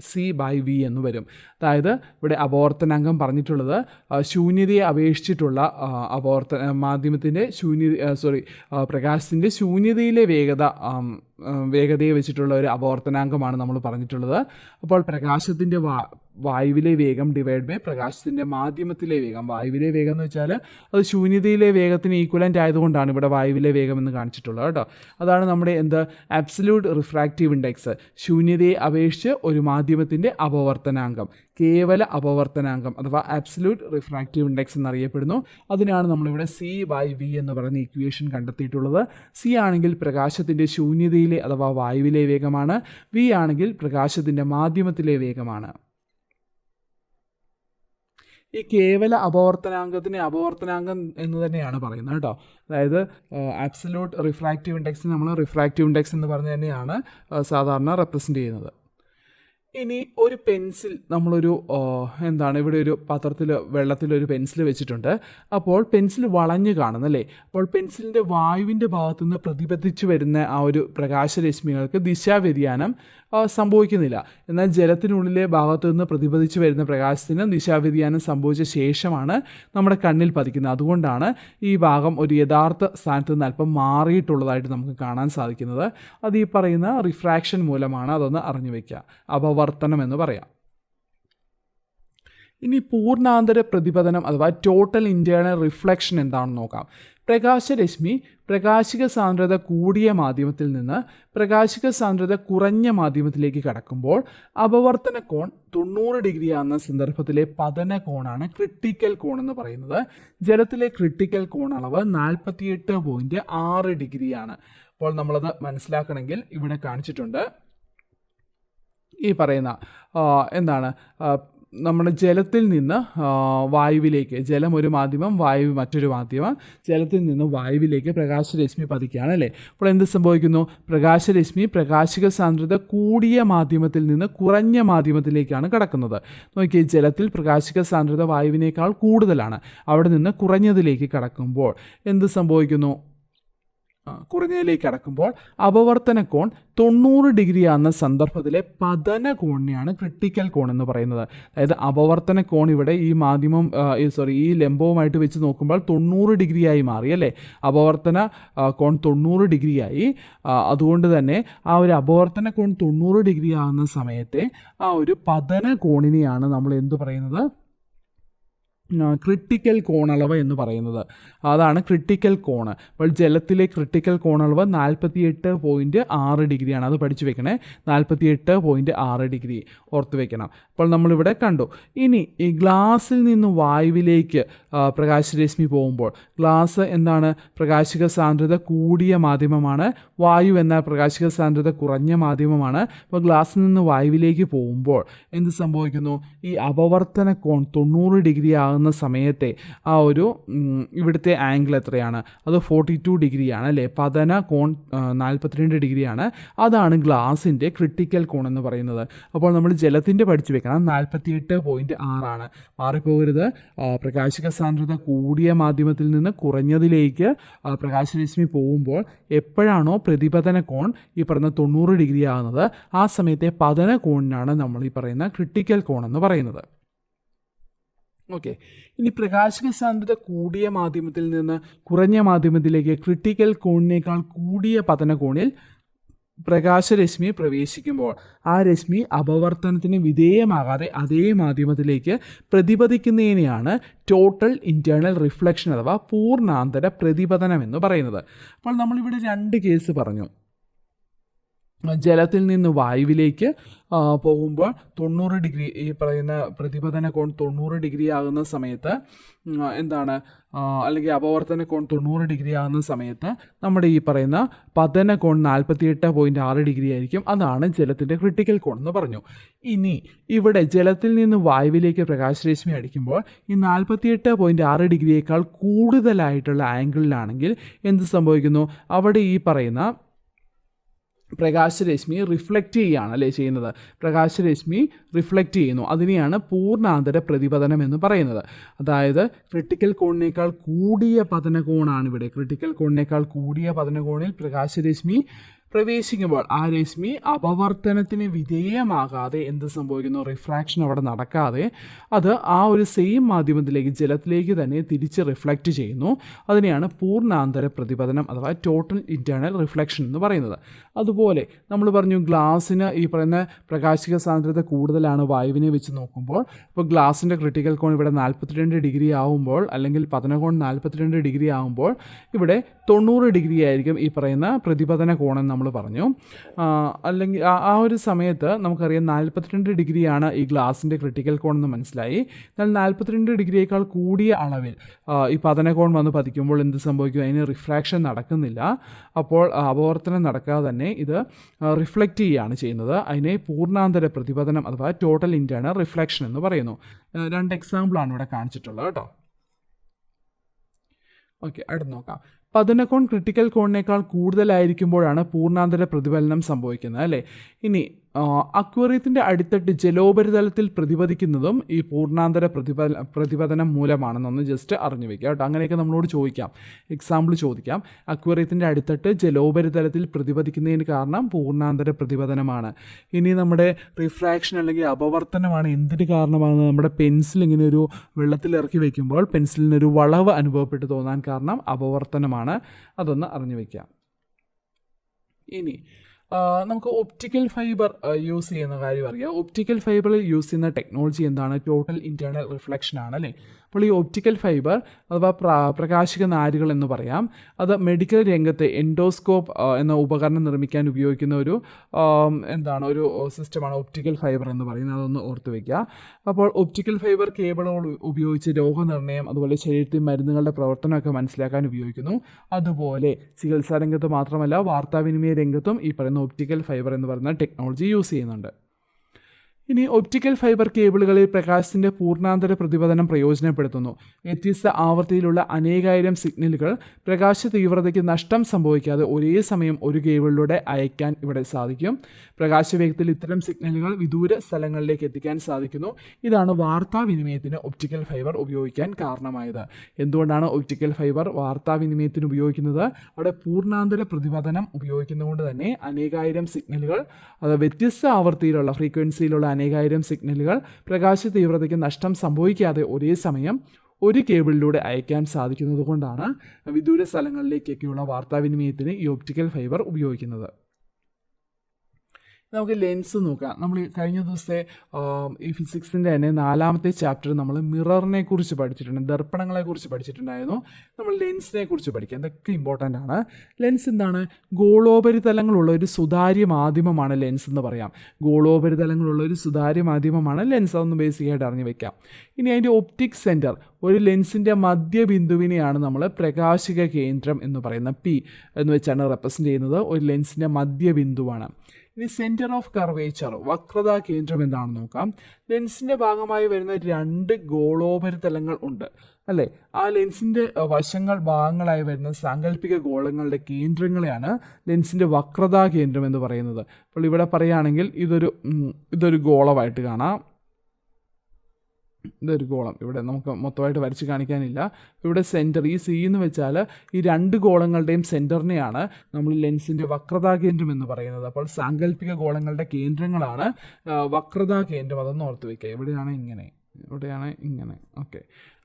c/v എന്ന് വരും. അതായത് ഇവിടെ അപവർത്തനാങ്കം പറഞ്ഞിട്ടുള്ളത് ശൂന്യതയെ അപേക്ഷിച്ചിട്ടുള്ള മാധ്യമത്തിൻ്റെ പ്രകാശത്തിൻ്റെ ശൂന്യതയിലെ വേഗതയെ വെച്ചിട്ടുള്ള ഒരു അപവർത്തനാങ്കമാണ് നമ്മൾ പറഞ്ഞിട്ടുള്ളത്. അപ്പോൾ പ്രകാശത്തിൻ്റെ വായുവിലെ വേഗം ഡിവൈഡ് ബൈ പ്രകാശത്തിൻ്റെ മാധ്യമത്തിലെ വേഗം. വായുവിലെ വേഗം എന്ന് വെച്ചാൽ അത് ശൂന്യതയിലെ വേഗത്തിന് ഈക്വലൻ്റ് ആയതുകൊണ്ടാണ് ഇവിടെ വായുവിലെ വേഗം എന്ന് കാണിച്ചിട്ടുള്ളത് കേട്ടോ. അതാണ് നമ്മുടെ അബ്സല്യൂട്ട് റിഫ്രാക്റ്റീവ് ഇൻഡെക്സ്. ശൂന്യതയെ അപേക്ഷിച്ച് ഒരു മാധ്യമത്തിൻ്റെ അപവർത്തനാങ്കം, കേവല അപവർത്തനാങ്കം അഥവാ അബ്സല്യൂട്ട് റിഫ്രാക്റ്റീവ് ഇൻഡെക്സ് എന്നറിയപ്പെടുന്നു. അതിനാണ് നമ്മളിവിടെ c/v എന്ന് പറയുന്ന ഇക്വേഷൻ കണ്ടെത്തിയിട്ടുള്ളത്. c ആണെങ്കിൽ പ്രകാശത്തിൻ്റെ ശൂന്യതയിലെ അഥവാ വായുവിലെ വേഗമാണ്. v ആണെങ്കിൽ പ്രകാശത്തിൻ്റെ മാധ്യമത്തിലെ വേഗമാണ്. ഈ കേവല അപവർത്തനാങ്കത്തിന് അപവർത്തനാങ്കം എന്ന് തന്നെയാണ് പറയുന്നത് കേട്ടോ. അതായത് അബ്സല്യൂട്ട് റിഫ്രാക്റ്റീവ് ഇൻഡെക്സിന് നമ്മൾ റിഫ്രാക്റ്റീവ് ഇൻഡെക്സ് എന്ന് പറഞ്ഞ് തന്നെയാണ് സാധാരണ റെപ്രസെൻ്റ് ചെയ്യുന്നത്. ഇനി ഒരു പെൻസിൽ നമ്മളൊരു ഇവിടെ ഒരു പാത്രത്തിൽ വെള്ളത്തിലൊരു പെൻസിൽ വെച്ചിട്ടുണ്ട്. അപ്പോൾ പെൻസിൽ വളഞ്ഞു കാണുന്നല്ലേ. അപ്പോൾ പെൻസിലിൻ്റെ വായുവിൻ്റെ ഭാഗത്തു നിന്ന് പ്രതിപതിച്ചു വരുന്ന ആ ഒരു പ്രകാശരശ്മികൾക്ക് ദിശാവ്യതിയാനം സംഭവിക്കുന്നില്ല. എന്നാൽ ജലത്തിനുള്ളിലെ ഭാഗത്തു നിന്ന് പ്രതിപതിച്ചു വരുന്ന പ്രകാശത്തിന് ദിശാവ്യതിയാനം സംഭവിച്ച ശേഷമാണ് നമ്മുടെ കണ്ണിൽ പതിക്കുന്നത്. അതുകൊണ്ടാണ് ഈ ഭാഗം ഒരു യഥാർത്ഥ സ്ഥാനത്ത് നിന്ന് അല്പം മാറിയിട്ടുള്ളതായിട്ട് നമുക്ക് കാണാൻ സാധിക്കുന്നത്. അത് ഈ പറയുന്ന റിഫ്രാക്ഷൻ മൂലമാണ്. അതൊന്ന് അറിഞ്ഞു വയ്ക്കുക. അപവർത്തനം എന്ന് പറയാം. ഇനി പൂർണ്ണാന്തര പ്രതിപതനം അഥവാ ടോട്ടൽ ഇൻറ്റേർണൽ റിഫ്ലക്ഷൻ എന്താണെന്ന് നോക്കാം. പ്രകാശരശ്മി പ്രകാശിക സാന്ദ്രത കൂടിയ മാധ്യമത്തിൽ നിന്ന് പ്രകാശിക സാന്ദ്രത കുറഞ്ഞ മാധ്യമത്തിലേക്ക് കടക്കുമ്പോൾ അപവർത്തന കോൺ 90 ഡിഗ്രി ആകുന്ന സന്ദർഭത്തിലെ പതന കോണാണ് ക്രിട്ടിക്കൽ കോൺ എന്ന് പറയുന്നത്. ജലത്തിലെ ക്രിട്ടിക്കൽ കോൺ അളവ് 48.6 ഡിഗ്രിയാണ്. അപ്പോൾ നമ്മളത് മനസ്സിലാക്കണമെങ്കിൽ ഇവിടെ കാണിച്ചിട്ടുണ്ട്. ഈ പറയുന്ന നമ്മുടെ ജലത്തിൽ നിന്ന് വായുവിലേക്ക്, ജലം ഒരു മാധ്യമം, വായു മറ്റൊരു മാധ്യമം, ജലത്തിൽ നിന്ന് വായുവിലേക്ക് പ്രകാശരശ്മി പതിക്കുകയാണ് അല്ലേ. അപ്പോൾ എന്ത് സംഭവിക്കുന്നു? പ്രകാശരശ്മി പ്രകാശിക സാന്ദ്രത കൂടിയ മാധ്യമത്തിൽ നിന്ന് കുറഞ്ഞ മാധ്യമത്തിലേക്കാണ് കടക്കുന്നത്. നോക്കിയേ, ജലത്തിൽ പ്രകാശിക സാന്ദ്രത വായുവിനേക്കാൾ കൂടുതലാണ്. അവിടെ നിന്ന് കുറഞ്ഞതിലേക്ക് കടക്കുമ്പോൾ എന്ത് സംഭവിക്കുന്നു? കുറഞ്ഞതിലേക്ക് കടക്കുമ്പോൾ അപവർത്തന കോൺ 90 ഡിഗ്രി ആകുന്ന സന്ദർഭത്തിലെ പതന കോണിനെയാണ് ക്രിട്ടിക്കൽ കോൺ എന്ന് പറയുന്നത്. അതായത് അപവർത്തന കോൺ ഇവിടെ ഈ മാധ്യമം ഈ ലംബവുമായിട്ട് വെച്ച് നോക്കുമ്പോൾ 90 ഡിഗ്രിയായി മാറി അല്ലേ. അപവർത്തന കോൺ 90 ഡിഗ്രിയായി. അതുകൊണ്ട് തന്നെ ആ ഒരു അപവർത്തന കോൺ 90 ഡിഗ്രി ആകുന്ന സമയത്തെ ആ ഒരു പതന കോണിനെയാണ് നമ്മൾ എന്ത് പറയുന്നത്? ക്രിട്ടിക്കൽ കോണളവ് എന്ന് പറയുന്നത്. അതാണ് ക്രിട്ടിക്കൽ കോണ്. അപ്പോൾ ജലത്തിലെ ക്രിട്ടിക്കൽ കോണളവ് 48.6 ഡിഗ്രിയാണ്. അത് പഠിച്ചു വെക്കണേ. 48.6 ഡിഗ്രി ഓർത്ത് വെക്കണം. അപ്പോൾ നമ്മളിവിടെ കണ്ടു. ഇനി ഈ ഗ്ലാസ്സിൽ നിന്ന് വായുവിലേക്ക് പ്രകാശരശ്മി പോകുമ്പോൾ, ഗ്ലാസ് എന്താണ്? പ്രകാശിക സാന്ദ്രത കൂടിയ മാധ്യമമാണ്. വായു എന്നാൽ പ്രകാശിക സാന്ദ്രത കുറഞ്ഞ മാധ്യമമാണ്. അപ്പോൾ ഗ്ലാസ്സിൽ നിന്ന് വായുവിലേക്ക് പോകുമ്പോൾ എന്ത് സംഭവിക്കുന്നു? ഈ അപവർത്തന കോൺ 90 ഡിഗ്രി ആകുന്ന സമയത്തെ ആ ഒരു ഇവിടുത്തെ ആംഗിൾ എത്രയാണ്? അത് 42 ഡിഗ്രിയാണ് അല്ലേ. പതന കോൺ 42 ഡിഗ്രിയാണ്. അതാണ് ഗ്ലാസിൻ്റെ ക്രിട്ടിക്കൽ കോൺ എന്ന് പറയുന്നത്. അപ്പോൾ നമ്മൾ ജലത്തിൻ്റെ പഠിച്ചു വെക്കണം. 48.6 മാറിപ്പോകരുത്. പ്രകാശിക സാന്ദ്രത കൂടിയ മാധ്യമത്തിൽ നിന്ന് കുറഞ്ഞതിലേക്ക് പ്രകാശരശ്മി പോകുമ്പോൾ എപ്പോഴാണോ പ്രതിപതന കോൺ ഈ പറയുന്ന 90 ഡിഗ്രി ആകുന്നത്, ആ സമയത്തെ പതന കോണിനാണ് നമ്മൾ ഈ പറയുന്ന ക്രിട്ടിക്കൽ കോൺ എന്ന് പറയുന്നത്. ഓക്കെ. ഇനി പ്രകാശിക സാന്ദ്രത കൂടിയ മാധ്യമത്തിൽ നിന്ന് കുറഞ്ഞ മാധ്യമത്തിലേക്ക് ക്രിട്ടിക്കൽ കോണിനേക്കാൾ കൂടിയ പതന കോണിൽ പ്രകാശരശ്മി പ്രവേശിക്കുമ്പോൾ ആ രശ്മി അപവർത്തനത്തിന് വിധേയമാകാതെ അതേ മാധ്യമത്തിലേക്ക് പ്രതിപദിക്കുന്നതിനെയാണ് ടോട്ടൽ ഇൻറ്റേർണൽ റിഫ്ലക്ഷൻ അഥവാ പൂർണ്ണാന്തര പ്രതിപതനം എന്ന് പറയുന്നത്. അപ്പോൾ നമ്മളിവിടെ 2 കേസ് പറഞ്ഞു. ജലത്തിൽ നിന്ന് വായുവിലേക്ക് പോകുമ്പോൾ 90 ഡിഗ്രി ഈ പറയുന്ന പ്രതിപതന കോൺ 90 ഡിഗ്രി ആകുന്ന സമയത്ത് അല്ലെങ്കിൽ അപവർത്തന കോൺ 90 ഡിഗ്രി ആകുന്ന സമയത്ത് നമ്മുടെ ഈ പറയുന്ന പതന കോൺ 48.6 ഡിഗ്രി ആയിരിക്കും. അതാണ് ജലത്തിൻ്റെ ക്രിട്ടിക്കൽ കോൺ എന്ന് പറഞ്ഞു. ഇനി ഇവിടെ ജലത്തിൽ നിന്ന് വായുവിലേക്ക് പ്രകാശരശ്മി അടിക്കുമ്പോൾ ഈ 48.6 ഡിഗ്രിയേക്കാൾ കൂടുതലായിട്ടുള്ള ആംഗിളിലാണെങ്കിൽ എന്ത് സംഭവിക്കുന്നു? അവിടെ ഈ പറയുന്ന പ്രകാശരശ്മി റിഫ്ലക്റ്റ് ചെയ്യുകയാണ് അല്ലേ ചെയ്യുന്നത്. പ്രകാശരശ്മി റിഫ്ലക്റ്റ് ചെയ്യുന്നു. അതിനെയാണ് പൂർണ്ണാന്തര പ്രതിപതനം എന്ന് പറയുന്നത്. അതായത് ക്രിട്ടിക്കൽ കോണിനേക്കാൾ കൂടിയ പതന കോണാണ് ഇവിടെ. ക്രിട്ടിക്കൽ കോണിനേക്കാൾ കൂടിയ പതന കോണിൽ പ്രകാശരശ്മി പ്രവേശിക്കുമ്പോൾ ആ രശ്മി അപവർത്തനത്തിന് വിധേയമാകാതെ എന്ത് സംഭവിക്കുന്നു? റിഫ്രാക്ഷൻ അവിടെ നടക്കാതെ അത് ആ ഒരു സെയിം മാധ്യമത്തിലേക്ക്, ജലത്തിലേക്ക് തന്നെ തിരിച്ച് റിഫ്ലക്റ്റ് ചെയ്യുന്നു. അതിനെയാണ് പൂർണ്ണാന്തര പ്രതിപതനം അഥവാ ടോട്ടൽ ഇൻറ്റേർണൽ റിഫ്ലക്ഷൻ എന്ന് പറയുന്നത്. അതുപോലെ നമ്മൾ പറഞ്ഞു ഗ്ലാസ്സിന് ഈ പറയുന്ന പ്രകാശിക സാന്ദ്രത കൂടുതലാണ് വായുവിനെ വെച്ച് നോക്കുമ്പോൾ. ഇപ്പോൾ ഗ്ലാസിൻ്റെ ക്രിട്ടിക്കൽ കോൺ ഇവിടെ 42 ഡിഗ്രി ആവുമ്പോൾ, അല്ലെങ്കിൽ പതന കോൺ 42 ഡിഗ്രി ആവുമ്പോൾ ഇവിടെ 90 ഡിഗ്രി ആയിരിക്കും ഈ പറയുന്ന പ്രതിപതന കോണെന്ന് നമ്മൾ പറഞ്ഞു. അല്ലെങ്കിൽ ആ ഒരു സമയത്ത് നമുക്കറിയാം 42 ഡിഗ്രിയാണ് ഈ ഗ്ലാസിൻ്റെ ക്രിട്ടിക്കൽ കോൺ എന്ന് മനസ്സിലായി. എന്നാൽ 42 ഡിഗ്രിയേക്കാൾ കൂടിയ അളവിൽ ഈ പതന കോൺ വന്ന് പതിക്കുമ്പോൾ എന്ത് സംഭവിക്കും? അതിന് റിഫ്രാക്ഷൻ നടക്കുന്നില്ല. അപ്പോൾ അപവർത്തനം നടക്കാതെ തന്നെ ഇത് റിഫ്ലക്റ്റ് ചെയ്യുകയാണ് ചെയ്യുന്നത്. അതിനെ പൂർണ്ണാന്തര പ്രതിപതനം അഥവാ ടോട്ടൽ ഇൻറ്റേർണൽ റിഫ്ലക്ഷൻ എന്ന് പറയുന്നു. 2 എക്സാമ്പിളാണ് ഇവിടെ കാണിച്ചിട്ടുള്ളത് കേട്ടോ. ഓക്കെ, അടുത്ത് നോക്കാം. പതന കോൺ ക്രിട്ടിക്കൽ കോണിനേക്കാൾ കൂടുതലായിരിക്കുമ്പോഴാണ് പൂർണ്ണാന്തര പ്രതിഫലനം സംഭവിക്കുന്നത് അല്ലേ. ഇനി അക്വേറിയത്തിൻ്റെ അടിത്തട്ട് ജലോപരിതലത്തിൽ പ്രതിപദിക്കുന്നതും ഈ പൂർണ്ണാന്തര പ്രതിപതനം മൂലമാണെന്നൊന്ന് ജസ്റ്റ് അറിഞ്ഞു വെക്കുക കേട്ടോ. അങ്ങനെയൊക്കെ നമ്മളോട് ചോദിക്കാം, എക്സാമ്പിൾ ചോദിക്കാം. അക്വേറിയത്തിൻ്റെ അടിത്തട്ട് ജലോപരിതലത്തിൽ പ്രതിപദിക്കുന്നതിന് കാരണം പൂർണ്ണാന്തര പ്രതിപതനമാണ്. ഇനി നമ്മുടെ റിഫ്രാക്ഷൻ അല്ലെങ്കിൽ അപവർത്തനമാണ് എന്തിന് കാരണമാകുന്നത്? നമ്മുടെ പെൻസിൽ ഇങ്ങനെ ഒരു വെള്ളത്തിൽ ഇറക്കി വയ്ക്കുമ്പോൾ പെൻസിലിനൊരു വളവ് അനുഭവപ്പെട്ട് തോന്നാൻ കാരണം അപവർത്തനമാണ്. അതൊന്ന് അറിഞ്ഞു വയ്ക്കാം. ഇനി നമുക്ക് ഒപ്റ്റിക്കൽ ഫൈബർ യൂസ് ചെയ്യുന്ന കാര്യം അറിയാം. ഒപ്റ്റിക്കൽ ഫൈബറിൽ യൂസ് ചെയ്യുന്ന ടെക്നോളജി എന്താണ്? ടോട്ടൽ ഇൻറ്റേർണൽ റിഫ്ലക്ഷൻ ആണ് അല്ലേ. അപ്പോൾ ഈ ഒപ്റ്റിക്കൽ ഫൈബർ അഥവാ പ്രകാശിക നാരുകൾ എന്ന് പറയാം. അത് മെഡിക്കൽ രംഗത്തെ എൻഡോസ്കോപ്പ് എന്ന ഉപകരണം നിർമ്മിക്കാൻ ഉപയോഗിക്കുന്ന ഒരു സിസ്റ്റമാണ് ഒപ്റ്റിക്കൽ ഫൈബർ എന്ന് പറയുന്നത്. അതൊന്ന് ഓർത്ത് വയ്ക്കുക. അപ്പോൾ ഒപ്റ്റിക്കൽ ഫൈബർ കേബിളുകൾ ഉപയോഗിച്ച് രോഗനിർണയം അതുപോലെ ശരീരത്തിൽ മരുന്നുകളുടെ പ്രവർത്തനമൊക്കെ മനസ്സിലാക്കാൻ ഉപയോഗിക്കുന്നു. അതുപോലെ ചികിത്സാ രംഗത്ത് മാത്രമല്ല വാർത്താവിനിമയ രംഗത്തും ഈ പറയുന്ന ഒപ്റ്റിക്കൽ ഫൈബർ എന്ന് പറയുന്ന ടെക്നോളജി യൂസ് ചെയ്യുന്നുണ്ട്. ഇനി ഒപ്റ്റിക്കൽ ഫൈബർ കേബിളുകളിൽ പ്രകാശത്തിൻ്റെ പൂർണ്ണാന്തര പ്രതിപതനം പ്രയോജനപ്പെടുത്തുന്നു. വ്യത്യസ്ത ആവൃത്തിയിലുള്ള അനേകായിരം സിഗ്നലുകൾ പ്രകാശ തീവ്രതയ്ക്ക് നഷ്ടം സംഭവിക്കാതെ ഒരേ സമയം ഒരു കേബിളിലൂടെ അയക്കാൻ ഇവിടെ സാധിക്കും. പ്രകാശവേഗത്തിൽ ഇത്തരം സിഗ്നലുകൾ വിദൂര സ്ഥലങ്ങളിലേക്ക് എത്തിക്കാൻ സാധിക്കുന്നു. ഇതാണ് വാർത്താവിനിമയത്തിന് ഒപ്റ്റിക്കൽ ഫൈബർ ഉപയോഗിക്കാൻ കാരണമായത്. എന്തുകൊണ്ടാണ് ഒപ്റ്റിക്കൽ ഫൈബർ വാർത്താവിനിമയത്തിന് ഉപയോഗിക്കുന്നത്? അവിടെ പൂർണ്ണാന്തര പ്രതിപതനം ഉപയോഗിക്കുന്നതുകൊണ്ട് തന്നെ അനേകായിരം സിഗ്നലുകൾ, അത് വ്യത്യസ്ത ആവൃത്തിയിലുള്ള ഫ്രീക്വൻസിയിലുള്ള അനേകായിരം സിഗ്നലുകൾ പ്രകാശ തീവ്രതയ്ക്ക് നഷ്ടം സംഭവിക്കാതെ ഒരേ സമയം ഒരു കേബിളിലൂടെ അയക്കാൻ സാധിക്കുന്നത് കൊണ്ടാണ് വിദൂര സ്ഥലങ്ങളിലേക്കൊക്കെയുള്ള വാർത്താവിനിമയത്തിന് ഈ ഒപ്റ്റിക്കൽ ഫൈബർ ഉപയോഗിക്കുന്നത്. നമുക്ക് ലെൻസ് നോക്കാം. നമ്മൾ കഴിഞ്ഞ ദിവസത്തെ ഈ ഫിസിക്സിൻ്റെ തന്നെ 4ാമത്തെ ചാപ്റ്റർ നമ്മൾ മിററിനെ കുറിച്ച് പഠിച്ചിട്ടുണ്ട്, ദർപ്പണങ്ങളെക്കുറിച്ച് പഠിച്ചിട്ടുണ്ടായിരുന്നു. നമ്മൾ ലെൻസിനെ കുറിച്ച് പഠിക്കാം. ഇതൊക്കെ ഇമ്പോർട്ടൻ്റ് ആണ്. ലെൻസ് എന്താണ്? ഗോളോപരിതലങ്ങളുള്ള ഒരു സുതാര്യ മാധ്യമമാണ് ലെൻസ് എന്ന് പറയാം. ഗോളോപരിതലങ്ങളുള്ള ഒരു സുതാര്യ മാധ്യമമാണ് ലെൻസ്. അതൊന്ന് ബേസിക്കായിട്ട് അറിഞ്ഞു വെക്കാം. ഇനി അതിൻ്റെ ഒപ്റ്റിക് സെൻറ്റർ, ഒരു ലെൻസിൻ്റെ മധ്യബിന്ദുവിനെയാണ് നമ്മൾ പ്രകാശിക കേന്ദ്രം എന്ന് പറയുന്ന P എന്ന് വെച്ചാണ് റെപ്രസെൻ്റ് ചെയ്യുന്നത്. ഒരു ലെൻസിൻ്റെ മധ്യബിന്ദുവാണ്. ഇനി സെൻറ്റർ ഓഫ് കർവേച്ചർ, വക്രതാ കേന്ദ്രം എന്താണെന്ന് നോക്കാം. ലെൻസിൻ്റെ ഭാഗമായി വരുന്ന 2 ഗോളോപരിതലങ്ങൾ ഉണ്ട് അല്ലേ. ആ ലെൻസിൻ്റെ വശങ്ങൾ ഭാഗങ്ങളായി വരുന്ന സാങ്കല്പിക ഗോളങ്ങളുടെ കേന്ദ്രങ്ങളെയാണ് ലെൻസിൻ്റെ വക്രതാ കേന്ദ്രം എന്ന് പറയുന്നത്. അപ്പോൾ ഇവിടെ പറയുകയാണെങ്കിൽ ഇതൊരു ഗോളമായിട്ട് കാണാം. ഇതൊരു ഗോളം. ഇവിടെ നമുക്ക് മൊത്തമായിട്ട് വരച്ച് കാണിക്കാനില്ല. ഇവിടെ സെൻറ്റർ, ഈ C എന്ന് വെച്ചാൽ ഈ 2 ഗോളങ്ങളുടെയും സെൻറ്ററിനെയാണ് നമ്മൾ ലെൻസിൻ്റെ വക്രതാ കേന്ദ്രം എന്ന് പറയുന്നത്. അപ്പോൾ സാങ്കല്പിക ഗോളങ്ങളുടെ കേന്ദ്രങ്ങളാണ് വക്രതാ കേന്ദ്രം. അതൊന്ന് ഓർത്ത് വയ്ക്കുക. ഇവിടെയാണ് ഇങ്ങനെ. ഓക്കെ.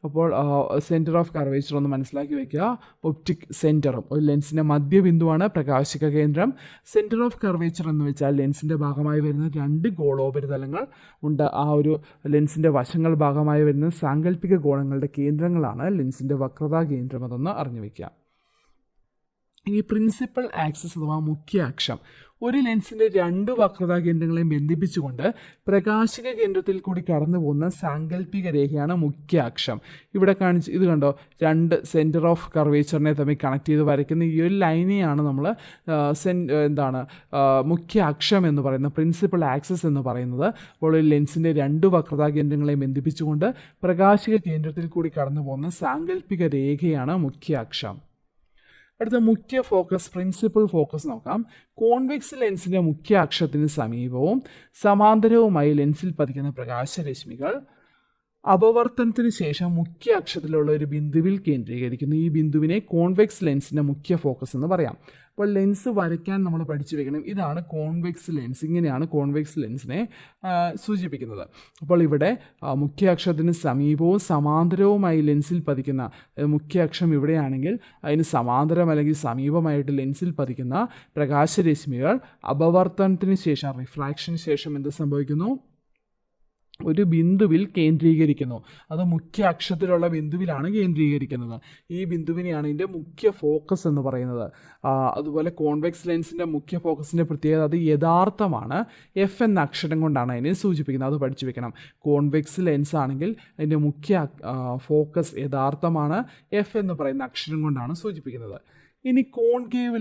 അപ്പോൾ സെൻറ്റർ ഓഫ് കർവേച്ചർ ഒന്ന് മനസ്സിലാക്കി വയ്ക്കുക. ഒപ്റ്റിക് സെൻറ്ററും ഒരു ലെൻസിൻ്റെ മധ്യബിന്ദുവാണ് പ്രകാശിക കേന്ദ്രം. സെൻറ്റർ ഓഫ് കർവേച്ചർ എന്ന് വെച്ചാൽ ലെൻസിൻ്റെ ഭാഗമായി വരുന്ന 2 ഗോളോപരിതലങ്ങൾ ഉണ്ട്. ആ ഒരു ലെൻസിൻ്റെ വശങ്ങൾ ഭാഗമായി വരുന്ന സാങ്കല്പിക ഗോളങ്ങളുടെ കേന്ദ്രങ്ങളാണ് ലെൻസിൻ്റെ വക്രതാ കേന്ദ്രം. അതൊന്ന് അറിഞ്ഞു വയ്ക്കുക. ഈ പ്രിൻസിപ്പൽ ആക്സിസ് അഥവാ മുഖ്യ അക്ഷം, ഒരു ലെൻസിൻ്റെ 2 വക്രതാ കേന്ദ്രങ്ങളെയും ബന്ധിപ്പിച്ചുകൊണ്ട് പ്രകാശിക കേന്ദ്രത്തിൽ കൂടി കടന്നു പോകുന്ന സാങ്കല്പിക രേഖയാണ് മുഖ്യ അക്ഷം. ഇവിടെ ഇത് കണ്ടോ, 2 സെൻറ്റർ ഓഫ് കർവേച്ചറിനെ തമ്മിൽ കണക്ട് ചെയ്ത് വരയ്ക്കുന്ന ഈ ഒരു ലൈനെയാണ് നമ്മൾ മുഖ്യ അക്ഷം എന്ന് പറയുന്നത്, പ്രിൻസിപ്പൽ ആക്സിസ് എന്ന് പറയുന്നത്. അപ്പോൾ ഒരു ലെൻസിൻ്റെ 2 വക്രതാ കേന്ദ്രങ്ങളെയും ബന്ധിപ്പിച്ചുകൊണ്ട് പ്രകാശിക കേന്ദ്രത്തിൽ കൂടി കടന്നു പോകുന്ന സാങ്കല്പിക രേഖയാണ് മുഖ്യ അക്ഷം. അടുത്ത മുഖ്യ ഫോക്കസ്, പ്രിൻസിപ്പൽ ഫോക്കസ് നോക്കാം. കോൺവെക്സ് ലെൻസിൻ്റെ മുഖ്യ അക്ഷത്തിന് സമീപവും സമാന്തരവുമായി ലെൻസിൽ പതിക്കുന്ന പ്രകാശരശ്മികൾ അപവർത്തനത്തിന് ശേഷം മുഖ്യ അക്ഷത്തിലുള്ള ഒരു ബിന്ദുവിൽ കേന്ദ്രീകരിക്കുന്നു. ഈ ബിന്ദുവിനെ കോൺവെക്സ് ലെൻസിൻ്റെ മുഖ്യ ഫോക്കസ് എന്ന് പറയാം. അപ്പോൾ ലെൻസ് വരയ്ക്കാൻ നമ്മൾ പഠിച്ചു വെക്കണം. ഇതാണ് കോൺവെക്സ് ലെൻസ്. ഇങ്ങനെയാണ് കോൺവെക്സ് ലെൻസിനെ സൂചിപ്പിക്കുന്നത്. അപ്പോൾ ഇവിടെ മുഖ്യ അക്ഷത്തിന് സമീപവും സമാന്തരവുമായി ലെൻസിൽ പതിക്കുന്ന, മുഖ്യ അക്ഷം ഇവിടെയാണെങ്കിൽ അതിന് സമാന്തരം അല്ലെങ്കിൽ സമീപമായിട്ട് ലെൻസിൽ പതിക്കുന്ന പ്രകാശരശ്മികൾ അപവർത്തനത്തിന് ശേഷം, റിഫ്രാക്ഷന് ശേഷം എന്ത് സംഭവിക്കുന്നു? ഒരു ബിന്ദുവിൽ കേന്ദ്രീകരിക്കുന്നു. അത് മുഖ്യ അക്ഷത്തിലുള്ള ബിന്ദുവിലാണ് കേന്ദ്രീകരിക്കുന്നത്. ഈ ബിന്ദുവിനെയാണ് ഇതിൻ്റെ മുഖ്യ ഫോക്കസ് എന്ന് പറയുന്നത്. അതുപോലെ കോൺവെക്സ് ലെൻസിൻ്റെ മുഖ്യ ഫോക്കസിൻ്റെ പ്രത്യേകത അത് യഥാർത്ഥമാണ്. F എന്ന അക്ഷരം കൊണ്ടാണ് അതിനെ സൂചിപ്പിക്കുന്നത്. അത് പഠിച്ചു വെക്കണം. കോൺവെക്സ് ലെൻസ് ആണെങ്കിൽ അതിൻ്റെ മുഖ്യ ഫോക്കസ് യഥാർത്ഥമാണ്. F എന്ന് പറയുന്ന അക്ഷരം കൊണ്ടാണ് സൂചിപ്പിക്കുന്നത്. ഇനി കോൺകേവ്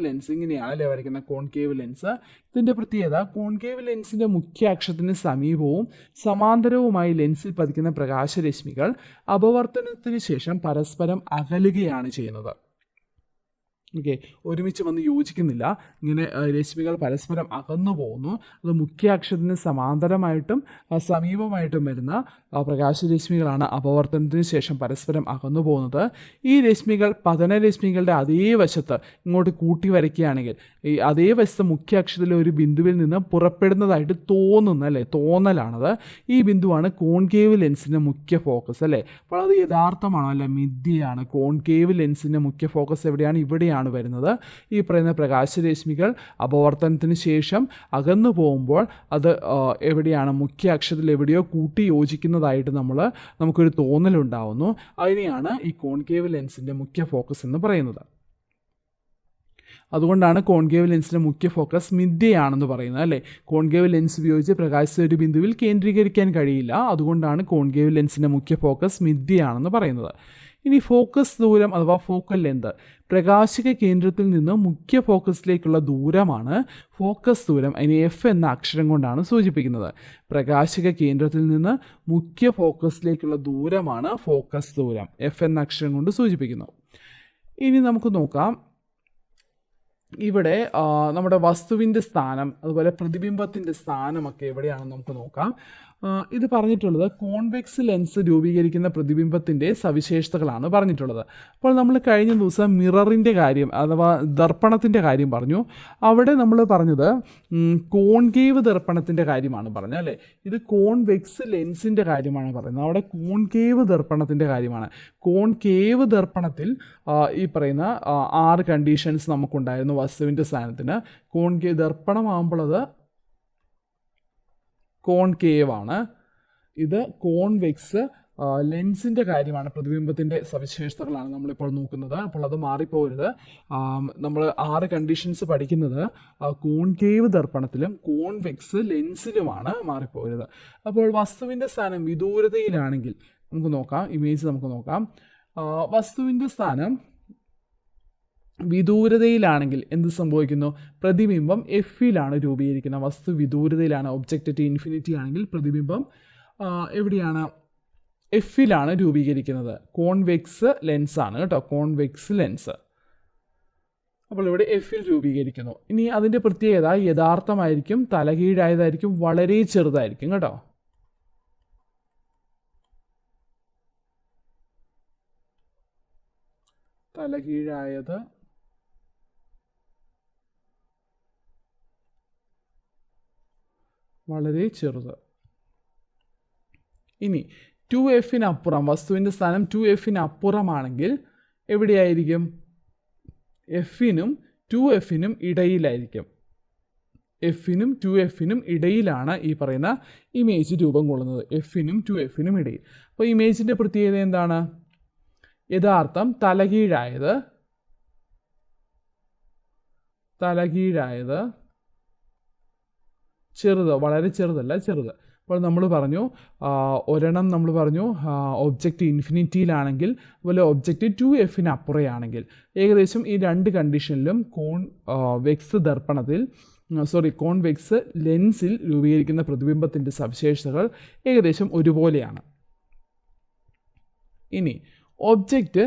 ലെൻസ് ഇങ്ങനെയാണ് അല്ലേ വരയ്ക്കുന്നത്. കോൺകേവ് ലെൻസ്, ഇതിൻ്റെ പ്രത്യേകത കോൺകേവ് ലെൻസിൻ്റെ മുഖ്യ അക്ഷത്തിന് സമീപവും സമാന്തരവുമായി ലെൻസിൽ പതിക്കുന്ന പ്രകാശരശ്മികൾ അപവർത്തനത്തിന് ശേഷം പരസ്പരം അകലുകയാണ് ചെയ്യുന്നത്. ഓക്കെ, ഒരുമിച്ച് വന്ന് യോജിക്കുന്നില്ല. ഇങ്ങനെ രശ്മികൾ പരസ്പരം അകന്നു പോകുന്നു. അത് മുഖ്യ അക്ഷത്തിന് സമാന്തരമായിട്ടും സമീപമായിട്ടും വരുന്ന പ്രകാശരശ്മികളാണ് അപവർത്തനത്തിന് ശേഷം പരസ്പരം അകന്നു പോകുന്നത്. ഈ രശ്മികൾ പതനരശ്മികളുടെ അതേ വശത്ത് ഇങ്ങോട്ട് കൂട്ടി വരയ്ക്കുകയാണെങ്കിൽ ഈ അതേ വശത്ത് മുഖ്യ അക്ഷത്തിലെ ഒരു ബിന്ദുവിൽ നിന്ന് പുറപ്പെടുന്നതായിട്ട് തോന്നുന്ന അല്ലേ, തോന്നലാണത്. ഈ ബിന്ദുവാണ് കോൺകേവ് ലെൻസിൻ്റെ മുഖ്യ ഫോക്കസ് അല്ലേ. അപ്പോൾ അത് യഥാർത്ഥമാണോ അല്ല, മിഥ്യയാണ്. കോൺകേവ് ലെൻസിൻ്റെ മുഖ്യ ഫോക്കസ് എവിടെയാണ്? ഇവിടെയാണ് വരുന്നത്. ഈ പറയുന്ന പ്രകാശരശ്മികൾ അപവർത്തനത്തിന് ശേഷം അകന്നു പോകുമ്പോൾ അത് എവിടെയാണ്? മുഖ്യ അക്ഷത്തിൽ എവിടെയോ കൂട്ടി യോജിക്കുന്നതായിട്ട് നമുക്കൊരു തോന്നലുണ്ടാവുന്നു. അതിനെയാണ് ഈ കോൺകേവ് ലെൻസിൻ്റെ മുഖ്യ ഫോക്കസ് എന്ന് പറയുന്നത്. അതുകൊണ്ടാണ് കോൺകേവ് ലെൻസിൻ്റെ മുഖ്യ ഫോക്കസ് മിഥ്യയാണെന്ന് പറയുന്നത് അല്ലേ. കോൺകേവ് ലെൻസ് ഉപയോഗിച്ച് പ്രകാശത്തെ ഒരു ബിന്ദുവിൽ കേന്ദ്രീകരിക്കാൻ കഴിയില്ല. അതുകൊണ്ടാണ് കോൺകേവ് ലെൻസിൻ്റെ മുഖ്യ ഫോക്കസ് മിഥ്യയാണെന്ന് പറയുന്നത്. ഇനി ഫോക്കസ് ദൂരം അഥവാ ഫോക്കൽ ലെന്ത്, പ്രകാശിക കേന്ദ്രത്തിൽ നിന്ന് മുഖ്യ ഫോക്കസിലേക്കുള്ള ദൂരമാണ് ഫോക്കസ് ദൂരം. അതിന് എഫ് എന്ന അക്ഷരം കൊണ്ടാണ് സൂചിപ്പിക്കുന്നത്. പ്രകാശിക കേന്ദ്രത്തിൽ നിന്ന് മുഖ്യ ഫോക്കസിലേക്കുള്ള ദൂരമാണ് ഫോക്കസ് ദൂരം, എഫ് എന്ന അക്ഷരം കൊണ്ട് സൂചിപ്പിക്കുന്നു. ഇനി നമുക്ക് നോക്കാം, ഇവിടെ നമ്മുടെ വസ്തുവിൻ്റെ സ്ഥാനം അതുപോലെ പ്രതിബിംബത്തിൻ്റെ സ്ഥാനമൊക്കെ എവിടെയാണെന്ന് നമുക്ക് നോക്കാം. ഇത് പറഞ്ഞിട്ടുള്ളത് കോൺവെക്സ് ലെൻസ് രൂപീകരിക്കുന്ന പ്രതിബിംബത്തിൻ്റെ സവിശേഷതകളാണ് പറഞ്ഞിട്ടുള്ളത്. അപ്പോൾ നമ്മൾ കഴിഞ്ഞ ദിവസം മിററിൻ്റെ കാര്യം അഥവാ ദർപ്പണത്തിൻ്റെ കാര്യം പറഞ്ഞു. അവിടെ നമ്മൾ പറഞ്ഞത് കോൺകേവ് ദർപ്പണത്തിൻ്റെ കാര്യമാണ് പറഞ്ഞത് അല്ലേ. ഇത് കോൺവെക്സ് ലെൻസിൻ്റെ കാര്യമാണ് പറയുന്നത്. അവിടെ കോൺകേവ് ദർപ്പണത്തിൻ്റെ കാര്യമാണ്. കോൺകേവ് ദർപ്പണത്തിൽ ഈ പറയുന്ന 6 കണ്ടീഷൻസ് നമുക്കുണ്ടായിരുന്നു വസ്തുവിൻ്റെ സ്ഥാനത്തിന്. കോൺകേവ് ദർപ്പണമാകുമ്പോൾ അത് കോൺകേവ് ആണ്. ഇത് കോൺവെക്സ് ലെൻസിൻ്റെ കാര്യമാണ്, പ്രതിബിംബത്തിൻ്റെ സവിശേഷതകളാണ് നമ്മളിപ്പോൾ നോക്കുന്നത്. അപ്പോൾ അത് മാറിപ്പോകരുത്. നമ്മൾ 6 കണ്ടീഷൻസ് പഠിക്കുന്നത് കോൺകേവ് ദർപ്പണത്തിലും കോൺവെക്സ് ലെൻസിലുമാണ്, മാറിപ്പോകരുത്. അപ്പോൾ വസ്തുവിൻ്റെ സ്ഥാനം വിദൂരതയിലാണെങ്കിൽ നമുക്ക് നോക്കാം, ഇമേജ് നമുക്ക് നോക്കാം. വസ്തുവിൻ്റെ സ്ഥാനം വിദൂരതയിലാണെങ്കിൽ എന്ത് സംഭവിക്കുന്നു? പ്രതിബിംബം എഫിലാണ് രൂപീകരിക്കുന്നത്. വസ്തു വിദൂരതയിലാണ്, ഒബ്ജക്റ്റ് അറ്റ് ഇൻഫിനിറ്റി ആണെങ്കിൽ പ്രതിബിംബം എവിടെയാണ്? എഫിലാണ് രൂപീകരിക്കുന്നത്. കോൺവെക്സ് ലെൻസ് ആണ് കേട്ടോ, കോൺവെക്സ് ലെൻസ്. അപ്പോൾ ഇവിടെ എഫിൽ രൂപീകരിക്കുന്നു. ഇനി അതിൻ്റെ പ്രത്യേകത യഥാർത്ഥമായിരിക്കും, തലകീഴായതായിരിക്കും, വളരെ ചെറുതായിരിക്കും കേട്ടോ. തലകീഴായത് വളരെ ചെറുത്. ഇനി 2F'നപ്പുറം, വസ്തുവിൻ്റെ സ്ഥാനം 2F'നപ്പുറമാണെങ്കിൽ എവിടെയായിരിക്കും? എഫിനും 2F'നും ഇടയിലായിരിക്കും. എഫിനും 2F'നും ഇടയിലാണ് ഈ പറയുന്ന ഇമേജ് രൂപം കൊള്ളുന്നത്. എഫിനും 2F'നും ഇടയിൽ. അപ്പോൾ ഇമേജിൻ്റെ പ്രത്യേകത എന്താണ്? യഥാർത്ഥം തലകീഴായത്, ചെറുത്, വളരെ ചെറുതല്ല, ചെറുത്. അപ്പോൾ നമ്മൾ പറഞ്ഞു ഒരെണ്ണം നമ്മൾ പറഞ്ഞു ഒബ്ജക്റ്റ് ഇൻഫിനിറ്റിയിലാണെങ്കിൽ, അതുപോലെ ഒബ്ജക്റ്റ് 2F'ന് അപ്പുറയാണെങ്കിൽ. ഏകദേശം ഈ 2 കണ്ടീഷനിലും കോൺവെക്സ് ലെൻസിൽ രൂപീകരിക്കുന്ന പ്രതിബിംബത്തിൻ്റെ സവിശേഷതകൾ ഏകദേശം ഒരുപോലെയാണ്. ഇനി ഒബ്ജക്റ്റ്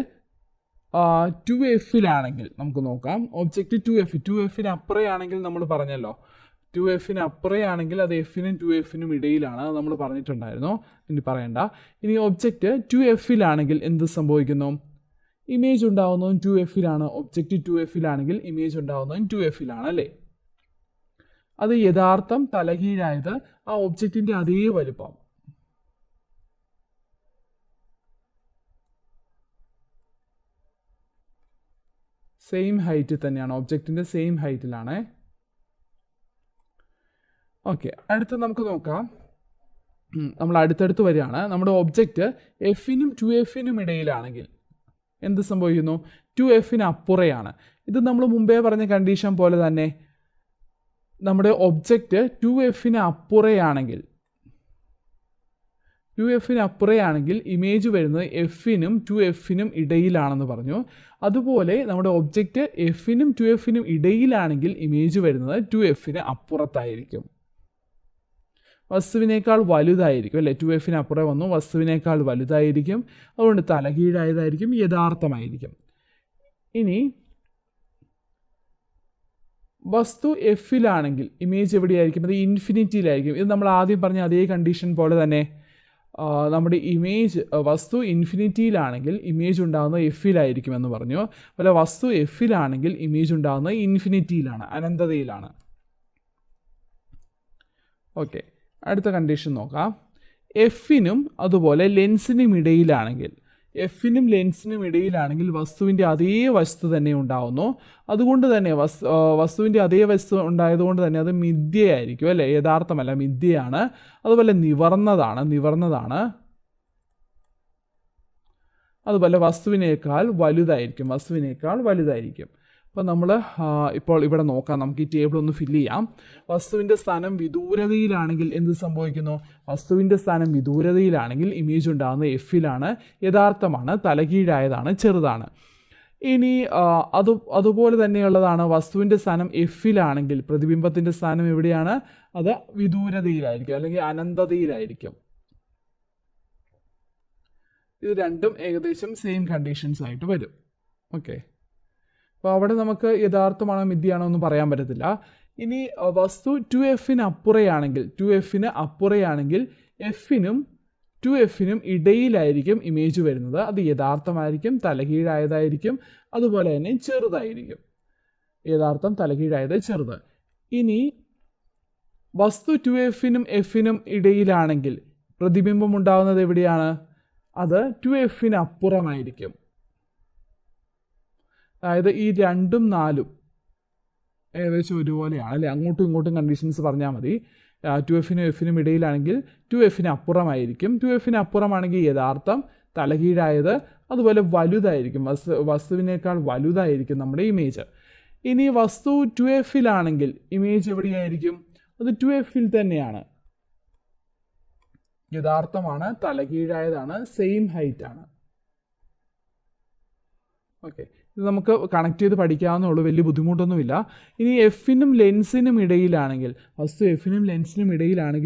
2F'ലാണെങ്കിൽ നമുക്ക് നോക്കാം. ഒബ്ജക്റ്റ് 2F'ന് അപ്പുറയാണെങ്കിൽ നമ്മൾ പറഞ്ഞല്ലോ, 2F'ന് അപ്പുറയാണെങ്കിൽ അത് എഫിനും 2F'നും ഇടയിലാണ്, നമ്മൾ പറഞ്ഞിട്ടുണ്ടായിരുന്നു, ഇനി പറയണ്ട. ഇനി ഒബ്ജക്റ്റ് 2F'ലാണെങ്കിൽ എന്ത് സംഭവിക്കുന്നു? ഇമേജ് ഉണ്ടാകുന്നതും 2F'ലാണ്. ഒബ്ജക്റ്റ് 2F'ലാണെങ്കിൽ ഇമേജ് ഉണ്ടാകുന്നതും 2F'ലാണ് അല്ലേ. അത് യഥാർത്ഥം തലകീഴായത്, ആ ഒബ്ജക്റ്റിൻ്റെ അതേ വലുപ്പം. സെയിം ഹൈറ്റ് തന്നെയാണ്, ഒബ്ജക്റ്റിൻ്റെ സെയിം ഹൈറ്റിലാണ്. ഓക്കെ, അടുത്ത് നമുക്ക് നോക്കാം. നമ്മൾ അടുത്തടുത്ത് വരികയാണ്. നമ്മുടെ ഒബ്ജക്റ്റ് എഫിനും 2F'നും ഇടയിലാണെങ്കിൽ എന്ത് സംഭവിക്കുന്നു? 2F'ന് അപ്പുറയാണ്. ഇത് നമ്മൾ മുമ്പേ പറഞ്ഞ കണ്ടീഷൻ പോലെ തന്നെ നമ്മുടെ ഒബ്ജക്റ്റ് 2F'ന് അപ്പുറയാണെങ്കിൽ ഇമേജ് വരുന്നത് എഫിനും 2F'നും ഇടയിലാണെന്ന് പറഞ്ഞു. അതുപോലെ നമ്മുടെ ഒബ്ജക്റ്റ് എഫിനും 2F'നും ഇടയിലാണെങ്കിൽ ഇമേജ് വരുന്നത് 2F'ന് അപ്പുറത്തായിരിക്കും, വസ്തുവിനേക്കാൾ വലുതായിരിക്കും അല്ലേ. 2F'ന് അപ്പുറം വന്നു, വസ്തുവിനേക്കാൾ വലുതായിരിക്കും, അതുകൊണ്ട് തലകീഴായതായിരിക്കും, യഥാർത്ഥമായിരിക്കും. ഇനി വസ്തു എഫിലാണെങ്കിൽ ഇമേജ് എവിടെയായിരിക്കും? അത് ഇൻഫിനിറ്റിയിലായിരിക്കും. ഇത് നമ്മൾ ആദ്യം പറഞ്ഞ അതേ കണ്ടീഷൻ പോലെ തന്നെ നമ്മുടെ ഇമേജ് വസ്തു ഇൻഫിനിറ്റിയിലാണെങ്കിൽ ഇമേജ് ഉണ്ടാകുന്നത് എഫിലായിരിക്കും എന്ന് പറഞ്ഞു. അതുപോലെ വസ്തു എഫിലാണെങ്കിൽ ഇമേജ് ഉണ്ടാകുന്നത് ഇൻഫിനിറ്റിയിലാണ്, അനന്തതയിലാണ്. ഓക്കെ, അടുത്ത കണ്ടീഷൻ നോക്കാം. എഫിനും അതുപോലെ ലെൻസിനും ഇടയിലാണെങ്കിൽ വസ്തുവിൻ്റെ അതേ വസ്തു തന്നെ ഉണ്ടാവുന്നു. അതുകൊണ്ട് തന്നെ വസ്തുവിൻ്റെ അതേ വസ്തു ഉണ്ടായതുകൊണ്ട് തന്നെ അത് മിഥ്യയായിരിക്കും അല്ലേ, യഥാർത്ഥമല്ല, മിഥ്യയാണ്. അതുപോലെ നിവർന്നതാണ്. അതുപോലെ വസ്തുവിനേക്കാൾ വലുതായിരിക്കും. അപ്പോൾ നമ്മൾ ഇപ്പോൾ ഇവിടെ നോക്കാം, നമുക്ക് ഈ ടേബിൾ ഒന്ന് ഫില്ല് ചെയ്യാം. വസ്തുവിൻ്റെ സ്ഥാനം വിദൂരതയിലാണെങ്കിൽ എന്ത് സംഭവിക്കുന്നു? വസ്തുവിൻ്റെ സ്ഥാനം വിദൂരതയിലാണെങ്കിൽ ഇമേജ് ഉണ്ടാകുന്നത് എഫിലാണ്, യഥാർത്ഥമാണ്, തലകീഴായതാണ്, ചെറുതാണ്. ഇനി അതുപോലെ തന്നെയുള്ളതാണ് വസ്തുവിൻ്റെ സ്ഥാനം എഫിലാണെങ്കിൽ പ്രതിബിംബത്തിൻ്റെ സ്ഥാനം എവിടെയാണ്? അത് വിദൂരതയിലായിരിക്കും അല്ലെങ്കിൽ അനന്തതയിലായിരിക്കും. ഇത് രണ്ടും ഏകദേശം സെയിം കണ്ടീഷൻസ് ആയിട്ട് വരും. ഓക്കെ, അപ്പോൾ അവിടെ നമുക്ക് യഥാർത്ഥമാണോ മിഥ്യയാണോ ഒന്നും പറയാൻ പറ്റത്തില്ല. ഇനി വസ്തു 2Fന് അപ്പുറയാണെങ്കിൽ എഫിനും 2Fനും ഇടയിലായിരിക്കും ഇമേജ് വരുന്നത്. അത് യഥാർത്ഥമായിരിക്കും, തലകീഴായതായിരിക്കും, അതുപോലെ തന്നെ ചെറുതായിരിക്കും. യഥാർത്ഥം, തലകീഴായത്, ചെറുത്. ഇനി വസ്തു 2Fനും Fനും ഇടയിലാണെങ്കിൽ പ്രതിബിംബം ഉണ്ടാകുന്നത് എവിടെയാണ്? അത് 2Fന് അപ്പുറമായിരിക്കും. അതായത് ഈ 2ഉം 4ഉം ഏകദേശം ഒരുപോലെയാണ് അല്ലേ, അങ്ങോട്ടും ഇങ്ങോട്ടും കണ്ടീഷൻസ് പറഞ്ഞാൽ മതി. 2Fനും Fനും ഇടയിലാണെങ്കിൽ 2Fന് അപ്പുറമായിരിക്കും. 2Fന് അപ്പുറമാണെങ്കിൽ യഥാർത്ഥം, തലകീഴായത്, അതുപോലെ വലുതായിരിക്കും, വസ്തുവിനേക്കാൾ വലുതായിരിക്കും നമ്മുടെ ഇമേജ്. ഇനി വസ്തു 2Fലാണെങ്കിൽ ഇമേജ് എവിടെയായിരിക്കും? അത് 2Fൽ തന്നെയാണ്, യഥാർത്ഥമാണ്, തലകീഴായതാണ്, സെയിം ഹൈറ്റ് ആണ്. ഓക്കെ, ഇത് നമുക്ക് കണക്ട് ചെയ്ത് പഠിക്കാവുന്നേ ഉള്ളൂ, വലിയ ബുദ്ധിമുട്ടൊന്നുമില്ല. ഇനി എഫിനും ലെൻസിനും ഇടയിലാണെങ്കിൽ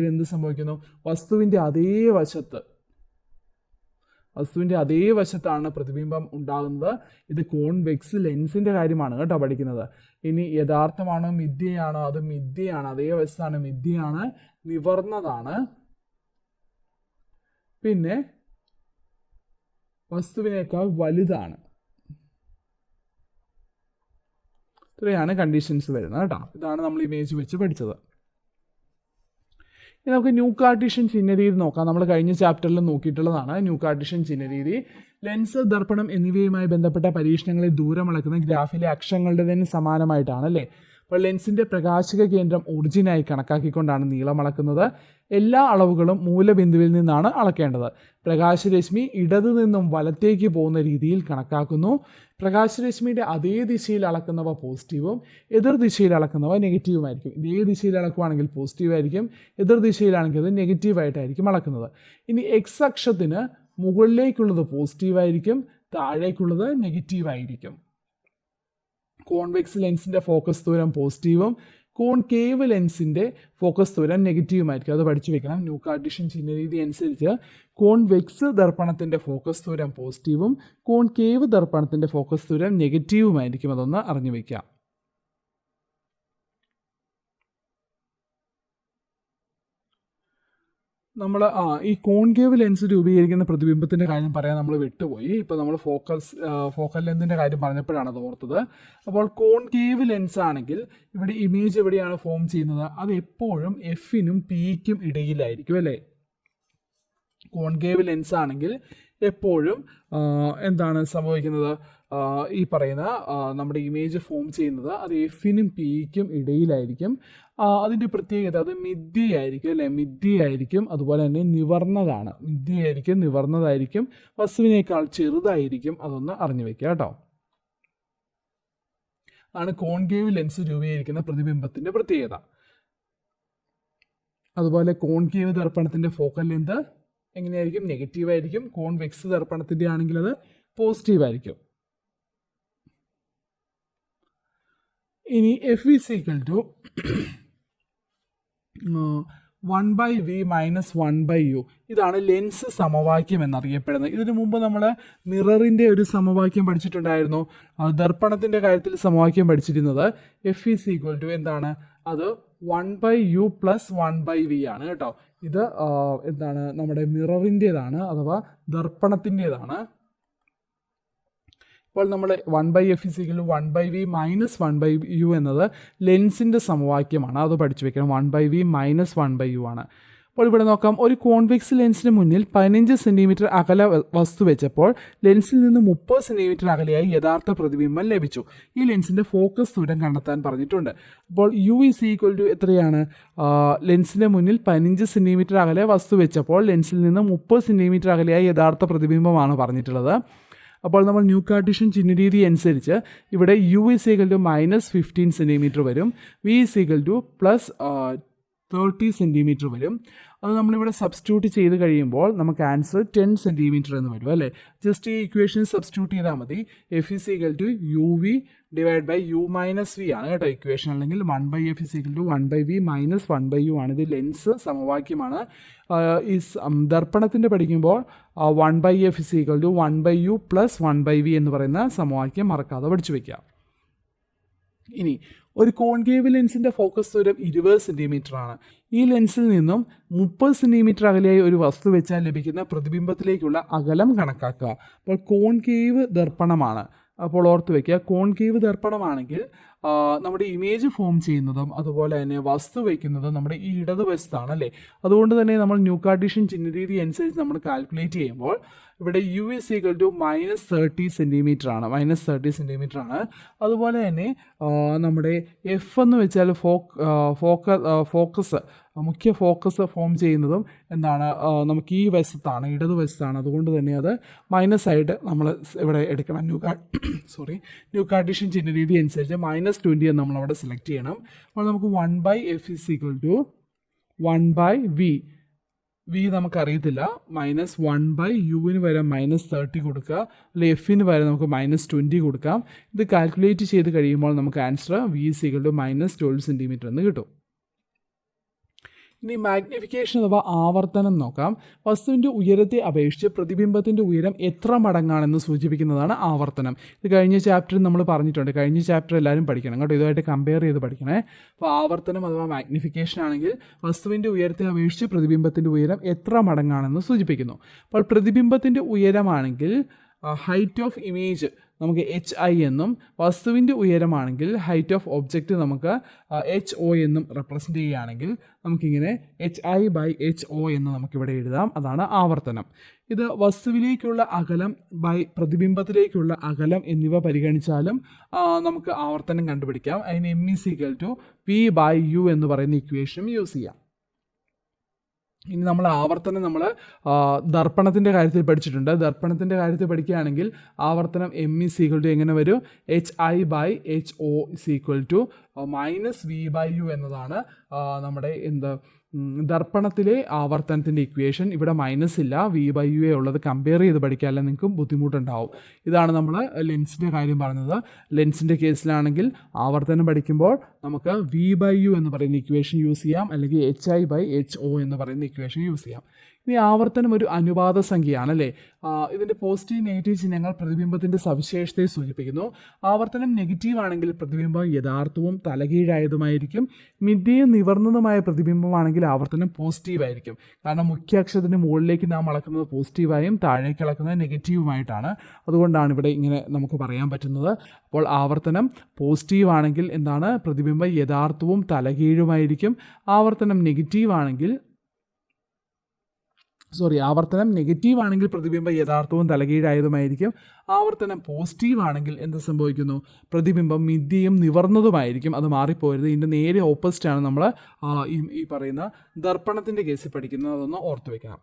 എന്ത് സംഭവിക്കുന്നു? വസ്തുവിൻ്റെ അതേ വശത്താണ് പ്രതിബിംബം ഉണ്ടാകുന്നത്. ഇത് കോൺവെക്സ് ലെൻസിൻ്റെ കാര്യമാണ് കേട്ടോ പഠിക്കുന്നത്. ഇനി യഥാർത്ഥമാണോ മിഥ്യയാണോ? അത് മിഥ്യയാണ്, അതേ വശത്താണ്, മിഥ്യയാണ്, നിവർന്നതാണ്. പിന്നെ വസ്തുവിനേക്കാൾ വലുതാണ്. ഇത്രയാണ് കണ്ടീഷൻസ് വരുന്നത് കേട്ടോ. ഇതാണ് നമ്മൾ ഇമേജ് വെച്ച് പഠിച്ചത്. ഇനി നമുക്ക് ന്യൂ കാർട്ടീഷ്യൻ ചിഹ്നരീതി നോക്കാം. നമ്മൾ കഴിഞ്ഞ ചാപ്റ്ററിൽ നോക്കിയിട്ടുള്ളതാണ് ന്യൂ കാർട്ടീഷ്യൻ ചിഹ്നരീതി. ലെൻസ്, ദർപ്പണം എന്നിവയുമായി ബന്ധപ്പെട്ട പരീക്ഷണങ്ങളിൽ ദൂരം അളക്കുന്ന ഗ്രാഫിലെ അക്ഷങ്ങളുടെ തന്നെ സമാനമായിട്ടാണ് അല്ലേ. അപ്പോൾ ലെൻസിൻ്റെ പ്രകാശക കേന്ദ്രം ഒറിജിനായി കണക്കാക്കിക്കൊണ്ടാണ് നീളം അളക്കുന്നത്. എല്ലാ അളവുകളും മൂലബിന്ദുവിൽ നിന്നാണ് അളക്കേണ്ടത്. പ്രകാശരശ്മി ഇടതു നിന്നും വലത്തേക്ക് പോകുന്ന രീതിയിൽ കണക്കാക്കുന്നു. പ്രകാശരശ്മിയുടെ അതേ ദിശയിൽ അളക്കുന്നവ പോസിറ്റീവും എതിർ ദിശയിൽ അളക്കുന്നവ നെഗറ്റീവുമായിരിക്കും. ഇതേ ദിശയിൽ അളക്കുകയാണെങ്കിൽ പോസിറ്റീവായിരിക്കും, എതിർ ദിശയിലാണെങ്കിൽ അത് നെഗറ്റീവായിട്ടായിരിക്കും അളക്കുന്നത്. ഇനി എക്സ് അക്ഷത്തിന് മുകളിലേക്കുള്ളത് പോസിറ്റീവായിരിക്കും, താഴേക്കുള്ളത് നെഗറ്റീവായിരിക്കും. കോൺവെക്സ് ലെൻസിൻ്റെ ഫോക്കസ് ദൂരം പോസിറ്റീവും കോൺകേവ് ലെൻസിൻ്റെ ഫോക്കസ് ദൂരം നെഗറ്റീവുമായിരിക്കും. അത് പഠിച്ചു വെക്കണം. ന്യൂ കാർട്ടീഷ്യൻ ചിഹ്നരീതി അനുസരിച്ച് കോൺവെക്സ് ദർപ്പണത്തിൻ്റെ ഫോക്കസ് ദൂരം പോസിറ്റീവും കോൺകേവ് ദർപ്പണത്തിൻ്റെ ഫോക്കസ് ദൂരം നെഗറ്റീവുമായിരിക്കും. അതൊന്ന് അറിഞ്ഞു വയ്ക്കാം. നമ്മൾ ഈ കോൺകേവ് ലെൻസ് രൂപീകരിക്കുന്ന പ്രതിബിംബത്തിൻ്റെ കാര്യം പറയാൻ നമ്മൾ വിട്ടുപോയി. ഇപ്പോൾ നമ്മൾ ഫോക്കൽ ലെൻസിൻ്റെ കാര്യം പറഞ്ഞപ്പോഴാണ് അത് ഓർത്തത്. അപ്പോൾ കോൺകേവ് ലെൻസ് ആണെങ്കിൽ ഇവിടെ ഇമേജ് എവിടെയാണ് ഫോം ചെയ്യുന്നത്? അത് എപ്പോഴും എഫിനും പിക്കും ഇടയിലായിരിക്കും അല്ലേ. കോൺകേവ് ലെൻസ് ആണെങ്കിൽ എപ്പോഴും എന്താണ് സംഭവിക്കുന്നത്? ഈ പറയുന്ന നമ്മുടെ ഇമേജ് ഫോം ചെയ്യുന്നത് അത് എഫിനും പിക്കും ഇടയിലായിരിക്കും. അതിൻ്റെ പ്രത്യേകത അത് മിഥ്യയായിരിക്കും അല്ലേ, മിഥ്യയായിരിക്കും. അതുപോലെ തന്നെ നിവർന്നതാണ്, മിഥ്യയായിരിക്കും, നിവർന്നതായിരിക്കും, വസ്തുവിനേക്കാൾ ചെറുതായിരിക്കും. അതൊന്ന് അറിഞ്ഞു വെക്കുക കേട്ടോ. ആണ് കോൺകേവ് ലെൻസ് രൂപീകരിക്കുന്ന പ്രതിബിംബത്തിൻ്റെ പ്രത്യേകത. അതുപോലെ കോൺകേവ് ദർപ്പണത്തിൻ്റെ ഫോക്കൽ ലെന്ത് എങ്ങനെയായിരിക്കും? നെഗറ്റീവായിരിക്കും. കോൺവെക്സ് ദർപ്പണത്തിൻ്റെ ആണെങ്കിൽ അത് പോസിറ്റീവായിരിക്കും. ഇനി F = 1/v മൈനസ് 1/u ഇതാണ് ലെൻസ് സമവാക്യം എന്നറിയപ്പെടുന്നത്. ഇതിനു മുമ്പ് നമ്മൾ മിററിൻ്റെ ഒരു സമവാക്യം പഠിച്ചിട്ടുണ്ടായിരുന്നു. ദർപ്പണത്തിൻ്റെ കാര്യത്തിൽ സമവാക്യം പഠിച്ചിരുന്നത് F ഈസ് ഈക്വൽ ടു എന്താണ്, അത് 1/u പ്ലസ് 1/v ആണ് കേട്ടോ. ഇത് എന്താണ്, നമ്മുടെ മിററിൻ്റേതാണ് അഥവാ ദർപ്പണത്തിൻ്റേതാണ്. ഇപ്പോൾ നമ്മൾ 1/f is equal to 1/v minus 1/u എന്നത് ലെൻസിൻ്റെ സമവാക്യമാണ്. അത് പഠിച്ചു വെക്കണം. 1/v മൈനസ് 1/u ആണ്. അപ്പോൾ ഇവിടെ നോക്കാം, ഒരു കോൺവെക്സ് ലെൻസിന് മുന്നിൽ 15 സെൻറ്റിമീറ്റർ അകല വസ്തു വെച്ചപ്പോൾ ലെൻസിൽ നിന്ന് 30 സെൻറ്റിമീറ്റർ അകലെയായി യഥാർത്ഥ പ്രതിബിംബം ലഭിച്ചു. ഈ ലെൻസിൻ്റെ ഫോക്കസ് ദൂരം കണ്ടെത്താൻ പറഞ്ഞിട്ടുണ്ട്. അപ്പോൾ u ഈസ് ഈക്വൽ ടു എത്രയാണ്, ലെൻസിൻ്റെ മുന്നിൽ 15 സെൻറ്റിമീറ്റർ അകലെ വസ്തു വെച്ചപ്പോൾ ലെൻസിൽ നിന്ന് 30 സെൻറ്റിമീറ്റർ അകലെയായി യഥാർത്ഥ പ്രതിബിംബമാണ് പറഞ്ഞിട്ടുള്ളത്. അപ്പോൾ നമ്മൾ ന്യൂ കാർട്ടീഷ്യൻ ചിഹ്നരീതി അനുസരിച്ച് ഇവിടെ u is equal to minus 15 centimetre വരും, v is equal to plus 30 centimetre വരും. അത് നമ്മളിവിടെ സബ്സ്റ്റിറ്റ്യൂട്ട് ചെയ്ത് കഴിയുമ്പോൾ നമുക്ക് ആൻസർ 10 സെൻറ്റിമീറ്റർ എന്ന് വരും അല്ലേ. ജസ്റ്റ് ഈ ഇക്വേഷൻ സബ്സ്റ്റിറ്റ്യൂട്ട് ചെയ്താൽ മതി. F is equal to U V divide by U minus V ആണ് കേട്ടോ ഇക്വേഷൻ. അല്ലെങ്കിൽ 1/f is equal to 1/v minus 1/u ആണ്. ഇത് ലെൻസ് സമവാക്യമാണ്. ഈ ദർപ്പണത്തിൻ്റെ പഠിക്കുമ്പോൾ 1/f is equal to 1/u plus 1/v എന്ന് പറയുന്ന സമവാക്യം മറക്കാതെ പഠിച്ചു വയ്ക്കുക. ഇനി ഒരു കോൺകേവ് ലെൻസിൻ്റെ ഫോക്കസ് ദൂരം 20 സെൻറ്റിമീറ്റർ ആണ്. ഈ ലെൻസിൽ നിന്നും 30 സെൻറ്റിമീറ്റർ അകലെയായി ഒരു വസ്തു വെച്ചാൽ ലഭിക്കുന്ന പ്രതിബിംബത്തിലേക്കുള്ള അകലം കണക്കാക്കുക. അപ്പോൾ കോൺകേവ് ദർപ്പണമാണ്. അപ്പോൾ ഓർത്ത് വയ്ക്കുക, കോൺകേവ് ദർപ്പണമാണെങ്കിൽ നമ്മുടെ ഇമേജ് ഫോം ചെയ്യുന്നതും അതുപോലെ തന്നെ വസ്തു വയ്ക്കുന്നതും നമ്മുടെ ഈ ഇടതുവശത്താണ് അല്ലേ. അതുകൊണ്ട് തന്നെ നമ്മൾ ന്യൂ കാർട്ടീഷ്യൻ ചിഹ്നരീതി അനുസരിച്ച് നമ്മൾ കാൽക്കുലേറ്റ് ചെയ്യുമ്പോൾ ഇവിടെ U is equal to minus 30 centimetre ആണ്. മൈനസ് 30 സെൻറ്റിമീറ്റർ ആണ്. അതുപോലെ തന്നെ നമ്മുടെ എഫ് എന്ന് വെച്ചാൽ ഫോക്കസ് മുഖ്യ ഫോക്കസ് ഫോം ചെയ്യുന്നതും എന്താണ്, നമുക്ക് ഈ വശത്താണ്, ഇടതുവശത്താണ്. അതുകൊണ്ട് തന്നെ അത് മൈനസ് ആയിട്ട് നമ്മൾ ഇവിടെ എടുക്കണം. ന്യൂ കാർട്ടീഷ്യൻ ചിഹ്നരീതി അനുസരിച്ച് -20 എന്ന് നമ്മളവിടെ സെലക്ട് ചെയ്യണം. അപ്പോൾ നമുക്ക് 1/f is equal to 1/v. v നമുക്കറിയത്തില്ല. മൈനസ് 1/uവിന് വരെ -30 കൊടുക്കുക, അല്ലെങ്കിൽ എഫിന് വരെ നമുക്ക് -20 കൊടുക്കാം. ഇത് കാൽക്കുലേറ്റ് ചെയ്ത് കഴിയുമ്പോൾ നമുക്ക് answer v is equal to -12 centimetre എന്ന് കിട്ടും. ഇനി മാഗ്നിഫിക്കേഷൻ അഥവാ ആവർത്തനം നോക്കാം. വസ്തുവിൻ്റെ ഉയരത്തെ അപേക്ഷിച്ച് പ്രതിബിംബത്തിൻ്റെ ഉയരം എത്ര മടങ്ങാണെന്ന് സൂചിപ്പിക്കുന്നതാണ് ആവർത്തനം. ഇത് കഴിഞ്ഞ ചാപ്റ്ററിൽ നമ്മൾ പറഞ്ഞിട്ടുണ്ട്. കഴിഞ്ഞ ചാപ്റ്റർ എല്ലാവരും പഠിക്കണം കേട്ടോ, ഇതുമായിട്ട് കമ്പയർ ചെയ്ത് പഠിക്കണേ. അപ്പോൾ ആവർത്തനം അഥവാ മാഗ്നിഫിക്കേഷൻ ആണെങ്കിൽ വസ്തുവിൻ്റെ ഉയരത്തെ അപേക്ഷിച്ച് പ്രതിബിംബത്തിൻ്റെ ഉയരം എത്ര മടങ്ങാണെന്ന് സൂചിപ്പിക്കുന്നു. അപ്പോൾ പ്രതിബിംബത്തിൻ്റെ ഉയരമാണെങ്കിൽ ഹൈറ്റ് ഓഫ് ഇമേജ് നമുക്ക് HI എന്നും, വസ്തുവിൻ്റെ ഉയരമാണെങ്കിൽ ഹൈറ്റ് ഓഫ് ഒബ്ജക്റ്റ് നമുക്ക് HO എന്നും റെപ്രസെൻ്റ് ചെയ്യുകയാണെങ്കിൽ നമുക്കിങ്ങനെ HI/HO എന്ന് നമുക്കിവിടെ എഴുതാം. അതാണ് ആവർത്തനം. ഇത് വസ്തുവിലേക്കുള്ള അകലം ബൈ പ്രതിബിംബത്തിലേക്കുള്ള അകലം എന്നിവ പരിഗണിച്ചാലും നമുക്ക് ആവർത്തനം കണ്ടുപിടിക്കാം. അതിന് m is equal to v/u എന്ന് പറയുന്ന ഇക്വേഷനും യൂസ് ചെയ്യാം. ഇനി നമ്മൾ ആവർത്തനം ദർപ്പണത്തിൻ്റെ കാര്യത്തിൽ പഠിച്ചിട്ടുണ്ട്. ദർപ്പണത്തിൻ്റെ കാര്യത്തിൽ പഠിക്കുകയാണെങ്കിൽ ആവർത്തനം m ഈസ് ഈക്വൽ ടു എങ്ങനെ വരും, HI/HO is equal to -v/u എന്നതാണ് നമ്മുടെ ദർപ്പണത്തിലെ ആവർത്തനത്തിൻ്റെ ഇക്വേഷൻ. ഇവിടെ മൈനസ് ഇല്ല, v/u ഉള്ളത്. കമ്പയർ ചെയ്ത് പഠിക്കാമല്ല, നിങ്ങൾക്ക് ബുദ്ധിമുട്ടുണ്ടാവും. ഇതാണ് നമ്മൾ ലെൻസിൻ്റെ കാര്യം പറഞ്ഞത്. ലെൻസിൻ്റെ കേസിലാണെങ്കിൽ ആവർത്തനം പഠിക്കുമ്പോൾ നമുക്ക് v/u എന്ന് പറയുന്ന ഇക്വേഷൻ യൂസ് ചെയ്യാം, അല്ലെങ്കിൽ HI/HO എന്ന് പറയുന്ന ഇക്വേഷൻ യൂസ് ചെയ്യാം. ഇനി ആവർത്തനം ഒരു അനുപാത സംഖ്യയാണ് അല്ലേ. ഇതിൻ്റെ പോസിറ്റീവ് നെഗറ്റീവ് ചിഹ്നങ്ങൾ പ്രതിബിംബത്തിൻ്റെ സവിശേഷതയെ സൂചിപ്പിക്കുന്നു. ആവർത്തനം നെഗറ്റീവ് ആണെങ്കിൽ പ്രതിബിംബം യഥാർത്ഥവും തലകീഴായതുമായിരിക്കും. മിഥ്യയും നിവർന്നതുമായ പ്രതിബിംബമാണെങ്കിൽ ആവർത്തനം പോസിറ്റീവ് ആയിരിക്കും. കാരണം മുഖ്യ അക്ഷരത്തിന് മുകളിലേക്ക് നാം അളക്കുന്നത് പോസിറ്റീവായും താഴേക്ക് അളക്കുന്നത് നെഗറ്റീവുമായിട്ടാണ്. അതുകൊണ്ടാണ് ഇവിടെ ഇങ്ങനെ നമുക്ക് പറയാൻ പറ്റുന്നത്. അപ്പോൾ ആവർത്തനം പോസിറ്റീവ് ആണെങ്കിൽ എന്താണ്, പ്രതിബിംബം യഥാർത്ഥവും തലകീഴുമായിരിക്കും. ആവർത്തനം നെഗറ്റീവ് ആണെങ്കിൽ പ്രതിബിംബം യഥാർത്ഥവും തലകീഴായതുമായിരിക്കും. ആവർത്തനം പോസിറ്റീവ് ആണെങ്കിൽ എന്ത് സംഭവിക്കുന്നു, പ്രതിബിംബം മിഥ്യയും നിവർന്നതുമായിരിക്കും. അത് മാറിപ്പോരുത്. ഇതിൻ്റെ നേരെ ഓപ്പോസിറ്റാണ് നമ്മൾ ഈ പറയുന്ന ദർപ്പണത്തിൻ്റെ കേസിൽ പഠിക്കുന്നത്. അതൊന്ന് ഓർത്തു വയ്ക്കണം.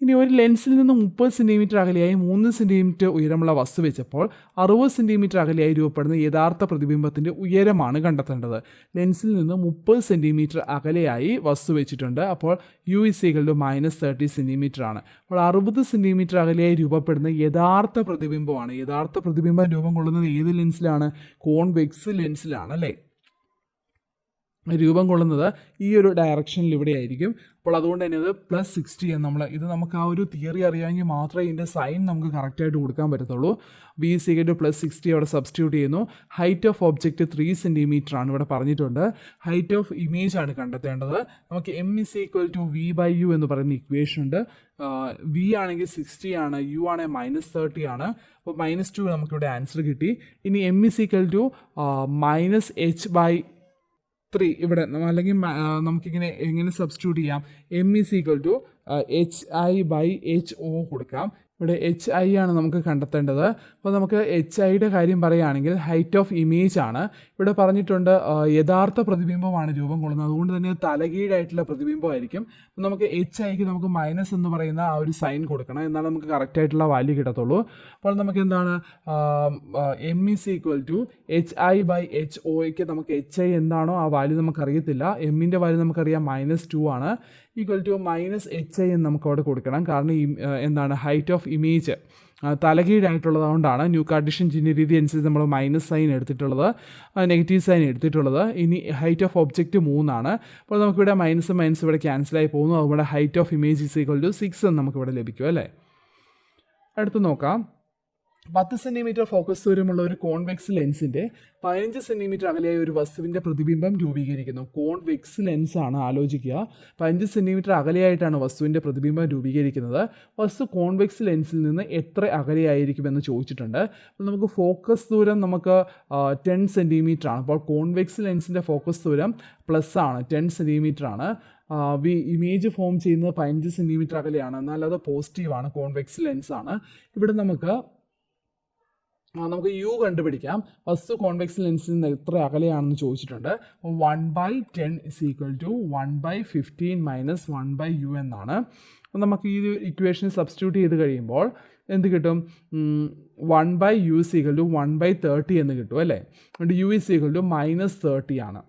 ഇനി ഒരു ലെൻസിൽ നിന്ന് 30 സെൻറ്റിമീറ്റർ അകലെയായി 3 സെൻറ്റിമീറ്റർ ഉയരമുള്ള വസ്തു വെച്ചപ്പോൾ 60 സെൻറ്റിമീറ്റർ അകലെയായി രൂപപ്പെടുന്ന യഥാർത്ഥ പ്രതിബിംബത്തിൻ്റെ ഉയരമാണ് കണ്ടെത്തേണ്ടത്. ലെൻസിൽ നിന്ന് 30 സെൻറ്റിമീറ്റർ അകലെയായി വസ്തു വെച്ചിട്ടുണ്ട്. അപ്പോൾ u is equal to -30 centimetre ആണ്. അപ്പോൾ 60 സെൻറ്റിമീറ്റർ അകലെയായി രൂപപ്പെടുന്ന യഥാർത്ഥ പ്രതിബിംബമാണ്. യഥാർത്ഥ പ്രതിബിംബം രൂപം കൊള്ളുന്നത് ഏത് ലെൻസിലാണ്, കോൺവെക്സ് ലെൻസിലാണ് അല്ലേ. രൂപം കൊള്ളുന്നത് ഈ ഒരു ഡയറക്ഷനിൽ ഇവിടെ ആയിരിക്കും. അപ്പോൾ അതുകൊണ്ട് തന്നെ ഇത് +60 എന്ന് ഇത് നമുക്ക് ആ ഒരു തിയറി അറിയാമെങ്കിൽ മാത്രമേ ഇതിൻ്റെ സൈൻ നമുക്ക് കറക്റ്റായിട്ട് കൊടുക്കാൻ പറ്റത്തുള്ളൂ. ബി = +60 അവിടെ സബ്സ്റ്റിറ്റ്യൂട്ട് ചെയ്യുന്നു. ഹൈറ്റ് ഓഫ് ഒബ്ജക്റ്റ് 3 സെൻറ്റിമീറ്റർ ആണ് ഇവിടെ പറഞ്ഞിട്ടുണ്ട്. ഹൈറ്റ് ഓഫ് ഇമേജ് ആണ് കണ്ടെത്തേണ്ടത്. നമുക്ക് m = v/u എന്ന് പറയുന്ന ഇക്വേഷൻ ഉണ്ട്. v ആണെങ്കിൽ 60 ആണ്, u ആണെങ്കിൽ -30 ആണ്. അപ്പോൾ -2 നമുക്കിവിടെ ആൻസർ കിട്ടി. ഇനി m = -h/3 ഇവിടെ അല്ലെങ്കിൽ നമുക്കിങ്ങനെ എങ്ങനെ സബ്സ്റ്റിറ്റ്യൂട്ട് ചെയ്യാം? m = hi/ho കൊടുക്കാം. ഇവിടെ HI ആണ് നമുക്ക് കണ്ടെത്തേണ്ടത്. അപ്പോൾ നമുക്ക് HIയുടെ കാര്യം പറയുകയാണെങ്കിൽ ഹൈറ്റ് ഓഫ് ഇമേജ് ആണ്. ഇവിടെ പറഞ്ഞിട്ടുണ്ട് യഥാർത്ഥ പ്രതിബിംബമാണ് രൂപം കൊള്ളുന്നത്, അതുകൊണ്ട് തന്നെ തലകീഴായിട്ടുള്ള പ്രതിബിംബമായിരിക്കും. അപ്പോൾ നമുക്ക് HIക്ക് നമുക്ക് മൈനസ് എന്ന് പറയുന്ന ആ ഒരു സൈൻ കൊടുക്കണം, എന്നാൽ നമുക്ക് കറക്റ്റായിട്ടുള്ള വാല്യൂ കിട്ടത്തുള്ളൂ. അപ്പോൾ നമുക്ക് എന്താണ് m = hi/hoയ്ക്ക് നമുക്ക് HI എന്താണോ ആ വാല്യൂ നമുക്കറിയത്തില്ല. എമ്മിൻ്റെ വാല്യൂ നമുക്കറിയാം -2 ആണ്. -HI എന്ന് നമുക്ക് അവിടെ കൊടുക്കണം. കാരണം എന്താണ് ഹൈറ്റ് ഓഫ് ഇമേജ് തലകീഴായിട്ടുള്ളതുകൊണ്ടാണ് ന്യൂ കാർട്ടീഷ്യൻ ചിഹ്ന രീതി അനുസരിച്ച് നമ്മൾ മൈനസ് സൈൻ എടുത്തിട്ടുള്ളത്, നെഗറ്റീവ് സൈൻ എടുത്തിട്ടുള്ളത്. ഇനി ഹൈറ്റ് ഓഫ് ഒബ്ജക്റ്റ് 3 ആണ്. അപ്പോൾ നമുക്കിവിടെ മൈനസ് ഇവിടെ ക്യാൻസലായി പോകുന്നു. അതുകൊണ്ട് ഹൈറ്റ് ഓഫ് ഇമേജ് = 6 എന്ന് നമുക്കിവിടെ ലഭിക്കും അല്ലേ. അടുത്ത് നോക്കാം. 10 സെൻറ്റിമീറ്റർ ഫോക്കസ് ദൂരമുള്ള ഒരു കോൺവെക്സ് ലെൻസിൻ്റെ 15 സെൻറ്റിമീറ്റർ അകലെയായി ഒരു വസ്തുവിൻ്റെ പ്രതിബിംബം രൂപീകരിക്കുന്നു. കോൺവെക്സ് ലെൻസ് ആണ്, ആലോചിക്കുക. 15 സെൻറ്റിമീറ്റർ അകലെയായിട്ടാണ് വസ്തുവിൻ്റെ പ്രതിബിംബം രൂപീകരിക്കുന്നത്. വസ്തു കോൺവെക്സ് ലെൻസിൽ നിന്ന് എത്ര അകലെയായിരിക്കുമെന്ന് ചോദിച്ചിട്ടുണ്ട്. അപ്പോൾ നമുക്ക് ഫോക്കസ് ദൂരം നമുക്ക് 10 സെൻറ്റിമീറ്റർ ആണ്. അപ്പോൾ കോൺവെക്സ് ലെൻസിൻ്റെ ഫോക്കസ് ദൂരം പ്ലസ് ആണ്, 10 സെൻറ്റിമീറ്റർ ആണ്. ഇമേജ് ഫോം ചെയ്യുന്നത് 15 സെൻറ്റിമീറ്റർ അകലെയാണ്, എന്നാൽ അത് പോസിറ്റീവാണ്, കോൺവെക്സ് ലെൻസ് ആണ്. ഇവിടെ നമുക്ക് യു കണ്ടുപിടിക്കാം. വസ്തു കോൺവെക്സ് ലെൻസിൽ നിന്ന് എത്ര അകലെയാണെന്ന് ചോദിച്ചിട്ടുണ്ട്. 1/10 = 1/15 - 1/u എന്നാണ്. അപ്പോൾ നമുക്ക് ഈ ഇക്വേഷൻ സബ്സ്റ്റിറ്റ്യൂട്ട് ചെയ്ത് കഴിയുമ്പോൾ എന്ത് കിട്ടും? 1/u = 1/30 എന്ന് കിട്ടും അല്ലേ. അതുകൊണ്ട് u = -30 ആണ്.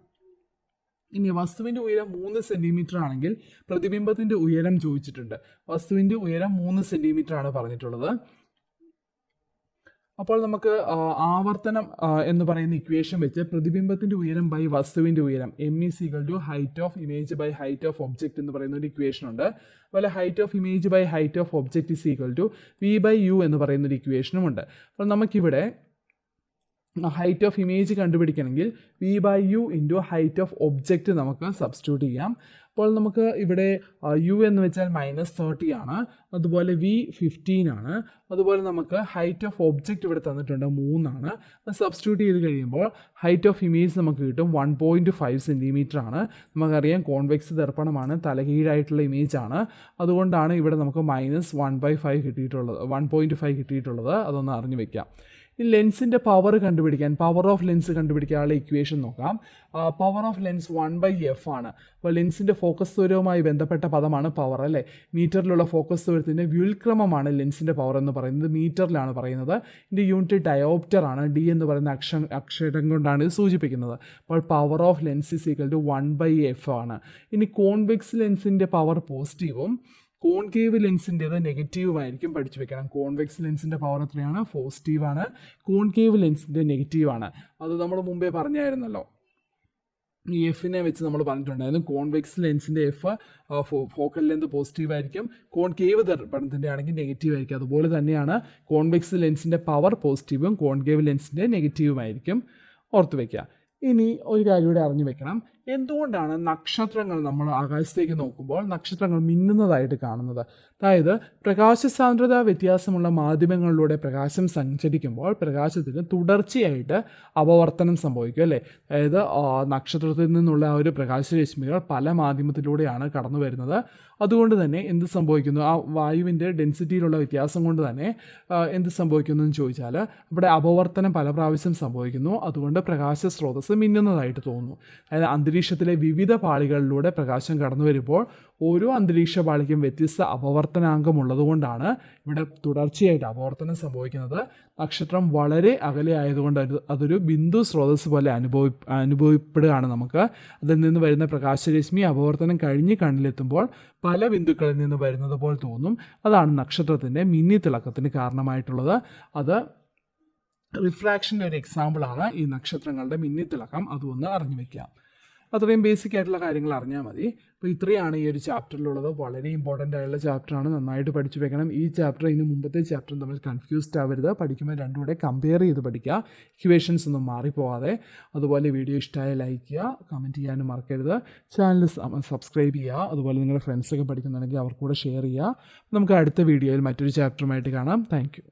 ഇനി വസ്തുവിൻ്റെ ഉയരം 3 സെൻറ്റിമീറ്റർ ആണെങ്കിൽ പ്രതിബിംബത്തിൻ്റെ ഉയരം ചോദിച്ചിട്ടുണ്ട്. വസ്തുവിൻ്റെ ഉയരം 3 സെൻറ്റിമീറ്റർ ആണ് പറഞ്ഞിട്ടുള്ളത്. അപ്പോൾ നമുക്ക് ആവർത്തനം എന്ന് പറയുന്ന ഇക്വേഷൻ വെച്ച് പ്രതിബിംബത്തിൻ്റെ ഉയരം ബൈ വസ്തുവിൻ്റെ ഉയരം m = height of image by height of object എന്ന് പറയുന്ന ഒരു ഇക്വേഷൻ ഉണ്ട്. അതുപോലെ height of image by height of object = v/u എന്ന് പറയുന്ന ഒരു ഇക്വേഷനും ഉണ്ട്. അപ്പോൾ നമുക്കിവിടെ ഹൈറ്റ് ഓഫ് ഇമേജ് കണ്ടുപിടിക്കണമെങ്കിൽ v/u × ഹൈറ്റ് ഓഫ് ഒബ്ജക്റ്റ് നമുക്ക് സബ്സ്റ്റിറ്റ്യൂട്ട് ചെയ്യാം. അപ്പോൾ നമുക്ക് ഇവിടെ u എന്ന് വെച്ചാൽ -30 ആണ്, അതുപോലെ v 15 ആണ്, അതുപോലെ നമുക്ക് ഹൈറ്റ് ഓഫ് ഒബ്ജക്റ്റ് ഇവിടെ തന്നിട്ടുണ്ട് 3 ആണ്. അത് സബ്സ്റ്റിറ്റ്യൂട്ട് ചെയ്ത് കഴിയുമ്പോൾ ഹൈറ്റ് ഓഫ് ഇമേജ് നമുക്ക് കിട്ടും 1.5 സെൻറ്റിമീറ്റർ ആണ്. നമുക്കറിയാം കോൺവെക്സ് ദർപ്പണമാണ്, തലകീഴായിട്ടുള്ള ഇമേജ് ആണ്, അതുകൊണ്ടാണ് ഇവിടെ നമുക്ക് -1/5 കിട്ടിയിട്ടുള്ളത്, 1.5 കിട്ടിയിട്ടുള്ളത്. അതൊന്ന് അറിഞ്ഞു വെക്കാം. ഈ ലെൻസിൻ്റെ പവർ കണ്ടുപിടിക്കാൻ, പവർ ഓഫ് ലെൻസ് കണ്ടുപിടിക്കാനുള്ള ഇക്വേഷൻ നോക്കാം. പവർ ഓഫ് ലെൻസ് 1/f ആണ്. അപ്പോൾ ലെൻസിൻ്റെ ഫോക്കസ് ദൂരവുമായി ബന്ധപ്പെട്ട പദമാണ് പവർ അല്ലേ. മീറ്ററിലുള്ള ഫോക്കസ് ദൂരത്തിൻ്റെ വ്യുൽക്രമമാണ് ലെൻസിൻ്റെ പവർ എന്ന് പറയുന്നത്, മീറ്ററിലാണ് പറയുന്നത്. ഇതിൻ്റെ യൂണിറ്റ് ഡയോപ്റ്റർ ആണ്, ഡി എന്ന് പറയുന്ന അക്ഷരം കൊണ്ടാണ് ഇത് സൂചിപ്പിക്കുന്നത്. അപ്പോൾ പവർ ഓഫ് ലെൻസ് = 1/f ആണ്. ഇനി കോൺവെക്സ് ലെൻസിൻ്റെ പവർ പോസിറ്റീവും കോൺകേവ് ലെൻസിൻ്റേത് നെഗറ്റീവുമായിരിക്കും, പഠിച്ചു വെക്കണം. കോൺവെക്സ് ലെൻസിൻ്റെ പവർ എത്രയാണ്? പോസിറ്റീവാണ്. കോൺകേവ് ലെൻസിൻ്റെ നെഗറ്റീവാണ്. അത് നമ്മൾ മുമ്പേ പറഞ്ഞായിരുന്നല്ലോ. ഈ എഫിനെ വെച്ച് നമ്മൾ പറഞ്ഞിട്ടുണ്ടായിരുന്നു. കോൺവെക്സ് ലെൻസിൻ്റെ എഫ് ഫോക്കൽ ലെന്ത് പോസിറ്റീവ് ആയിരിക്കും, കോൺകേവ് ദർപ്പണത്തിൻ്റെ ആണെങ്കിൽ നെഗറ്റീവ് ആയിരിക്കും. അതുപോലെ തന്നെയാണ് കോൺവെക്സ് ലെൻസിൻ്റെ പവർ പോസിറ്റീവും കോൺകേവ് ലെൻസിൻ്റെ നെഗറ്റീവുമായിരിക്കും. ഓർത്ത് വയ്ക്കുക. ഇനി ഒരു കാര്യം കൂടെ അറിഞ്ഞു വെക്കണം. എന്തുകൊണ്ടാണ് നക്ഷത്രങ്ങൾ നമ്മൾ ആകാശത്തേക്ക് നോക്കുമ്പോൾ നക്ഷത്രങ്ങൾ മിന്നുന്നതായിട്ട് കാണുന്നത്? അതായത് പ്രകാശ സാന്ദ്രത വ്യത്യാസമുള്ള മാധ്യമങ്ങളിലൂടെ പ്രകാശം സഞ്ചരിക്കുമ്പോൾ പ്രകാശത്തിന് തുടർച്ചയായിട്ട് അപവർത്തനം സംഭവിക്കും അല്ലേ. അതായത് നക്ഷത്രത്തിൽ നിന്നുള്ള ആ ഒരു പ്രകാശരശ്മികൾ പല മാധ്യമത്തിലൂടെയാണ് കടന്നു വരുന്നത്. അതുകൊണ്ട് തന്നെ എന്ത് സംഭവിക്കുന്നു? ആ വായുവിൻ്റെ ഡെൻസിറ്റിയിലുള്ള വ്യത്യാസം കൊണ്ട് തന്നെ എന്ത് സംഭവിക്കുന്നു എന്ന് ചോദിച്ചാൽ അവിടെ അപവർത്തനം പല പ്രാവശ്യം സംഭവിക്കുന്നു. അതുകൊണ്ട് പ്രകാശ സ്രോതസ്സ് മിന്നുന്നതായിട്ട് തോന്നുന്നു. അതായത് അന്തരീക്ഷത്തിലെ വിവിധ പാളികളിലൂടെ പ്രകാശം കടന്നു വരുമ്പോൾ ഓരോ അന്തരീക്ഷ പാളിക്കും വ്യത്യസ്ത അപവർത്തനാങ്കമുള്ളതുകൊണ്ടാണ് ഇവിടെ തുടർച്ചയായിട്ട് അപവർത്തനം സംഭവിക്കുന്നത്. നക്ഷത്രം വളരെ അകലെ ആയതുകൊണ്ട് അതൊരു ബിന്ദു സ്രോതസ്സ് പോലെ അനുഭവപ്പെടുകയാണ് നമുക്ക്. അതിൽ നിന്ന് വരുന്ന പ്രകാശരശ്മി അപവർത്തനം കഴിഞ്ഞ് കണ്ണിലെത്തുമ്പോൾ പല ബിന്ദുക്കളിൽ നിന്ന് വരുന്നത് പോലെ തോന്നും. അതാണ് നക്ഷത്രത്തിൻ്റെ മിന്നിത്തിളക്കത്തിന് കാരണമായിട്ടുള്ളത്. അത് റിഫ്രാക്ഷൻ്റെ ഒരു എക്സാമ്പിളാണ് ഈ നക്ഷത്രങ്ങളുടെ മിന്നിത്തിളക്കം. അതൊന്ന് അറിഞ്ഞു വയ്ക്കാം. അത്രയും ബേസിക് ആയിട്ടുള്ള കാര്യങ്ങൾ അറിഞ്ഞാൽ മതി. അപ്പോൾ ഇത്രയാണ് ഈ ഒരു ചാപ്റ്ററിലുള്ളത്. വളരെ ഇമ്പോർട്ടൻ്റ് ആയിട്ടുള്ള ചാപ്റ്ററാണ്, നന്നായിട്ട് പഠിച്ചു വെക്കണം. ഈ ചാപ്റ്റർ ഇതിന് മുമ്പത്തെ ചാപ്റ്ററും തമ്മിൽ കൺഫ്യൂസ്ഡ് ആവരുത്. പഠിക്കുമ്പോൾ രണ്ടും കൂടെ കമ്പയർ ചെയ്ത് പഠിക്കുക, ഇക്വേഷൻസ് ഒന്നും മാറിപ്പോവാതെ. അതുപോലെ വീഡിയോ ഇഷ്ടമായ ലൈക്ക് ചെയ്യുക, കമൻറ്റ് ചെയ്യാനും മറക്കരുത്. ചാനൽ സബ്സ്ക്രൈബ് ചെയ്യുക. അതുപോലെ നിങ്ങളുടെ ഫ്രണ്ട്സൊക്കെ പഠിക്കുന്നുണ്ടെങ്കിൽ അവർക്കൂടെ ഷെയർ ചെയ്യുക. നമുക്ക് അടുത്ത വീഡിയോയിൽ മറ്റൊരു ചാപ്റ്ററുമായിട്ട് കാണാം. Thank you.